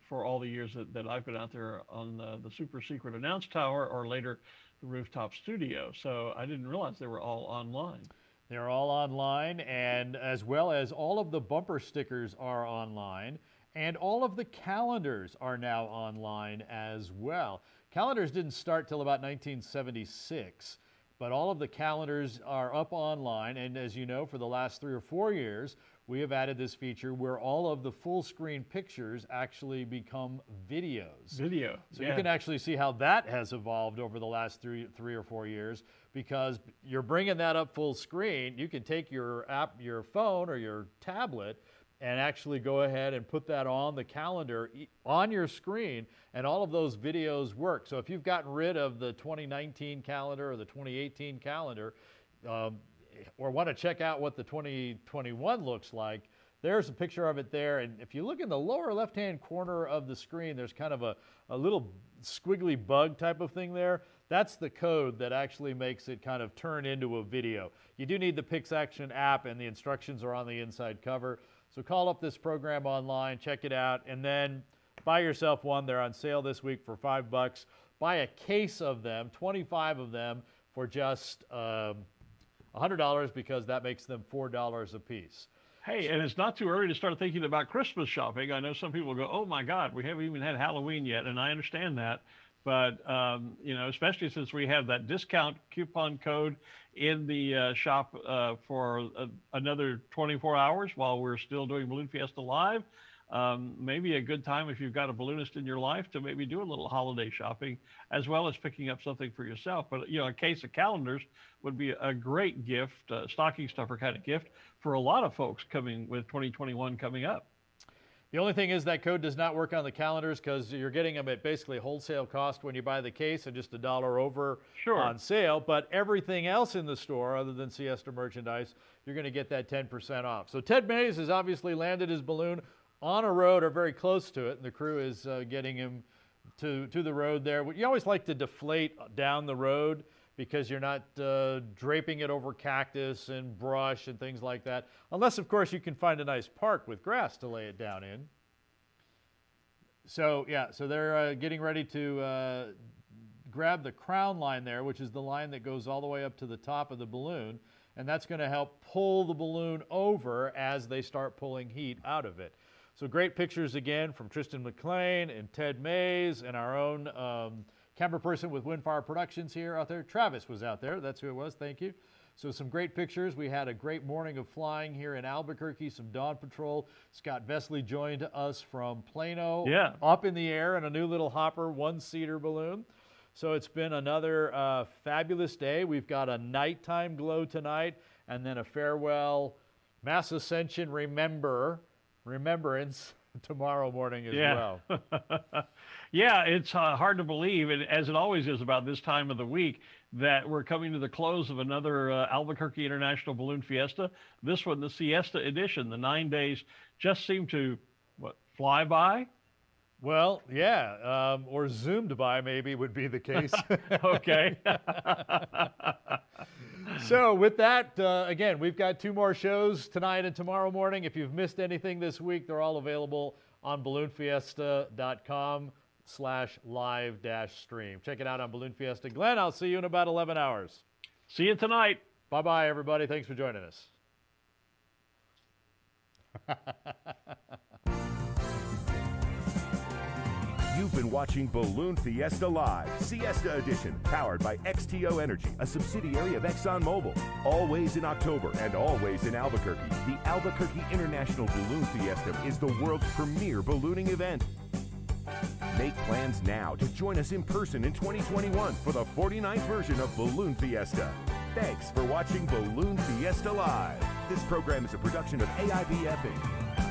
For all the years that I've been out there on the super secret announce tower or later the rooftop studio. So I didn't realize they were all online. They're all online, and as well as all of the bumper stickers are online, and all of the calendars are now online as well. Calendars didn't start till about 1976, but all of the calendars are up online, and as you know, for the last 3 or 4 years, we have added this feature where all of the full screen pictures actually become videos. Video. So you can actually see how that has evolved over the last three or 4 years, because you're bringing that up full screen. You can take your app, your phone or your tablet, and actually go ahead and put that on the calendar on your screen, and all of those videos work. So if you've gotten rid of the 2019 calendar or the 2018 calendar, or want to check out what the 2021 looks like, there's a picture of it there. And if you look in the lower left-hand corner of the screen, there's kind of a little squiggly bug type of thing there. That's the code that actually makes it kind of turn into a video. You do need the PixAction app, and the instructions are on the inside cover. So call up this program online, check it out, and then buy yourself one. They're on sale this week for $5. Buy a case of them, 25 of them, for just $100, because that makes them $4 a piece. Hey, and it's not too early to start thinking about Christmas shopping. I know some people go, oh my God, we haven't even had Halloween yet, and I understand that. But, you know, especially since we have that discount coupon code in the shop for another 24 hours while we're still doing Balloon Fiesta Live, maybe a good time if you've got a balloonist in your life to maybe do a little holiday shopping, as well as picking up something for yourself. But, you know, a case of calendars would be a great gift, stocking stuffer kind of gift for a lot of folks coming with 2021 coming up. The only thing is that code does not work on the calendars, because you're getting them at basically wholesale cost when you buy the case, and just $1 over on sale. But everything else in the store, other than Siesta merchandise, you're going to get that 10% off. So Ted Mays has obviously landed his balloon on a road or very close to it, and the crew is getting him to the road there. You always like to deflate down the road, because you're not draping it over cactus and brush and things like that. Unless, of course, you can find a nice park with grass to lay it down in. So, yeah, so they're getting ready to grab the crown line there, which is the line that goes all the way up to the top of the balloon. And that's going to help pull the balloon over as they start pulling heat out of it. So great pictures again from Tristan McLean and Ted Mays and our own camera person with Windfire Productions here out there. Travis was out there. That's who it was. Thank you. So some great pictures. We had a great morning of flying here in Albuquerque, some dawn patrol. Scott Vesley joined us from Plano, up in the air in a new little hopper, one-seater balloon. So it's been another fabulous day. We've got a nighttime glow tonight, and then a farewell Mass Ascension remembrance tomorrow morning as well. Yeah, it's hard to believe, and as it always is about this time of the week, that we're coming to the close of another Albuquerque International Balloon Fiesta. This one, the Siesta Edition, the 9 days just seem to, fly by? Well, yeah, or zoomed by maybe would be the case. Okay. So with that, again, we've got 2 more shows tonight and tomorrow morning. If you've missed anything this week, they're all available on balloonfiesta.com/live-stream. Check it out on Balloon Fiesta. Glenn, I'll see you in about 11 hours. See you tonight. Bye-bye, everybody. Thanks for joining us. You've been watching Balloon Fiesta Live, Siesta Edition, powered by XTO Energy, a subsidiary of ExxonMobil. Always in October and always in Albuquerque, the Albuquerque International Balloon Fiesta is the world's premier ballooning event. Make plans now to join us in person in 2021 for the 49th version of Balloon Fiesta. Thanks for watching Balloon Fiesta Live. This program is a production of AIBF Inc.